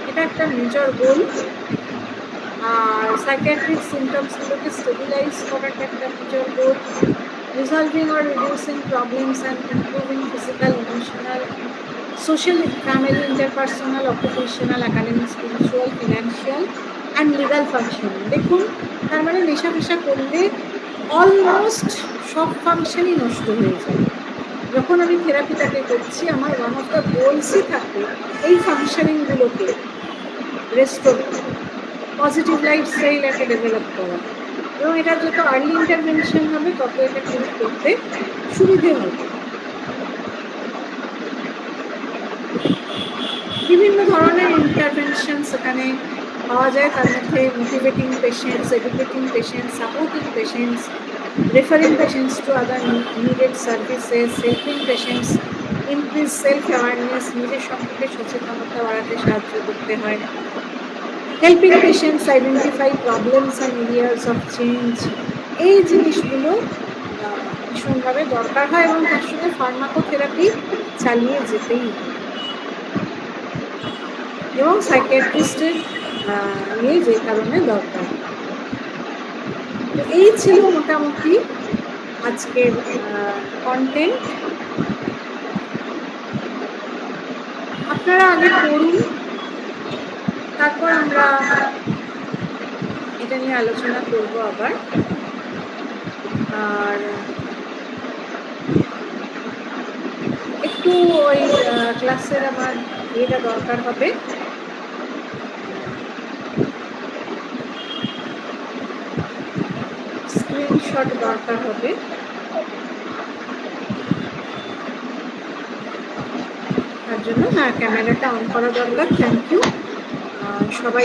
এটা একটা মেজর গোল। আর সাইকিয়াট্রিক সিমটমসগুলোকে স্টেবিলাইজ করাটা একটা major goal. Resolving or reducing problems and improving physical, emotional, social, family, interpersonal, occupational, academic, spiritual, financial and legal functioning। দেখুন, তার মানে নেশা ফেশা করলে অলমোস্ট সব ফাংশনই নষ্ট হয়ে যায়। যখন আমি থেরাপিটাকে করছি, আমার ওয়ান অফ দ্য গোলসই থাকে এই ফাংশনিংগুলোকে রেস্টোর করা, পজিটিভ লাইফস্টাইলকে ডেভেলপ করা, এবং এটা যত আর্লি ইন্টারভেনশন হবে তত এটা ট্রিট করতে সুবিধে হবে। বিভিন্ন ধরনের ইন্টারভেনশন সেখানে পাওয়া যায়, তার মধ্যে motivating patients, educating patients, supporting patients, referring patients to other needed services, helping patients increase self awareness, নিজের সম্পর্কে সচেতনতা বাড়াতে সাহায্য করতে হয়, helping patients identify problems and areas of change, এই জিনিসগুলো ভীষণভাবে দরকার হয়, এবং তার সঙ্গে ফার্মাকোথেরাপি চালিয়ে যেতেই হয়, এবং সাইকিয়াট্রিস্টের যে কারণে দরকার। তো এই ছিল মোটামুটি আজকের কন্টেন্ট। আপনারা আগে পড়ুন, তারপর আমরা এটা নিয়ে আলোচনা করব আবার। আর একটু ওই ক্লাসের আমার এটা দরকার হবে, স্ক্রিনশট দরকার হবে, তার জন্য ক্যামেরাটা অন করা দরকার। থ্যাংক ইউ সবাই।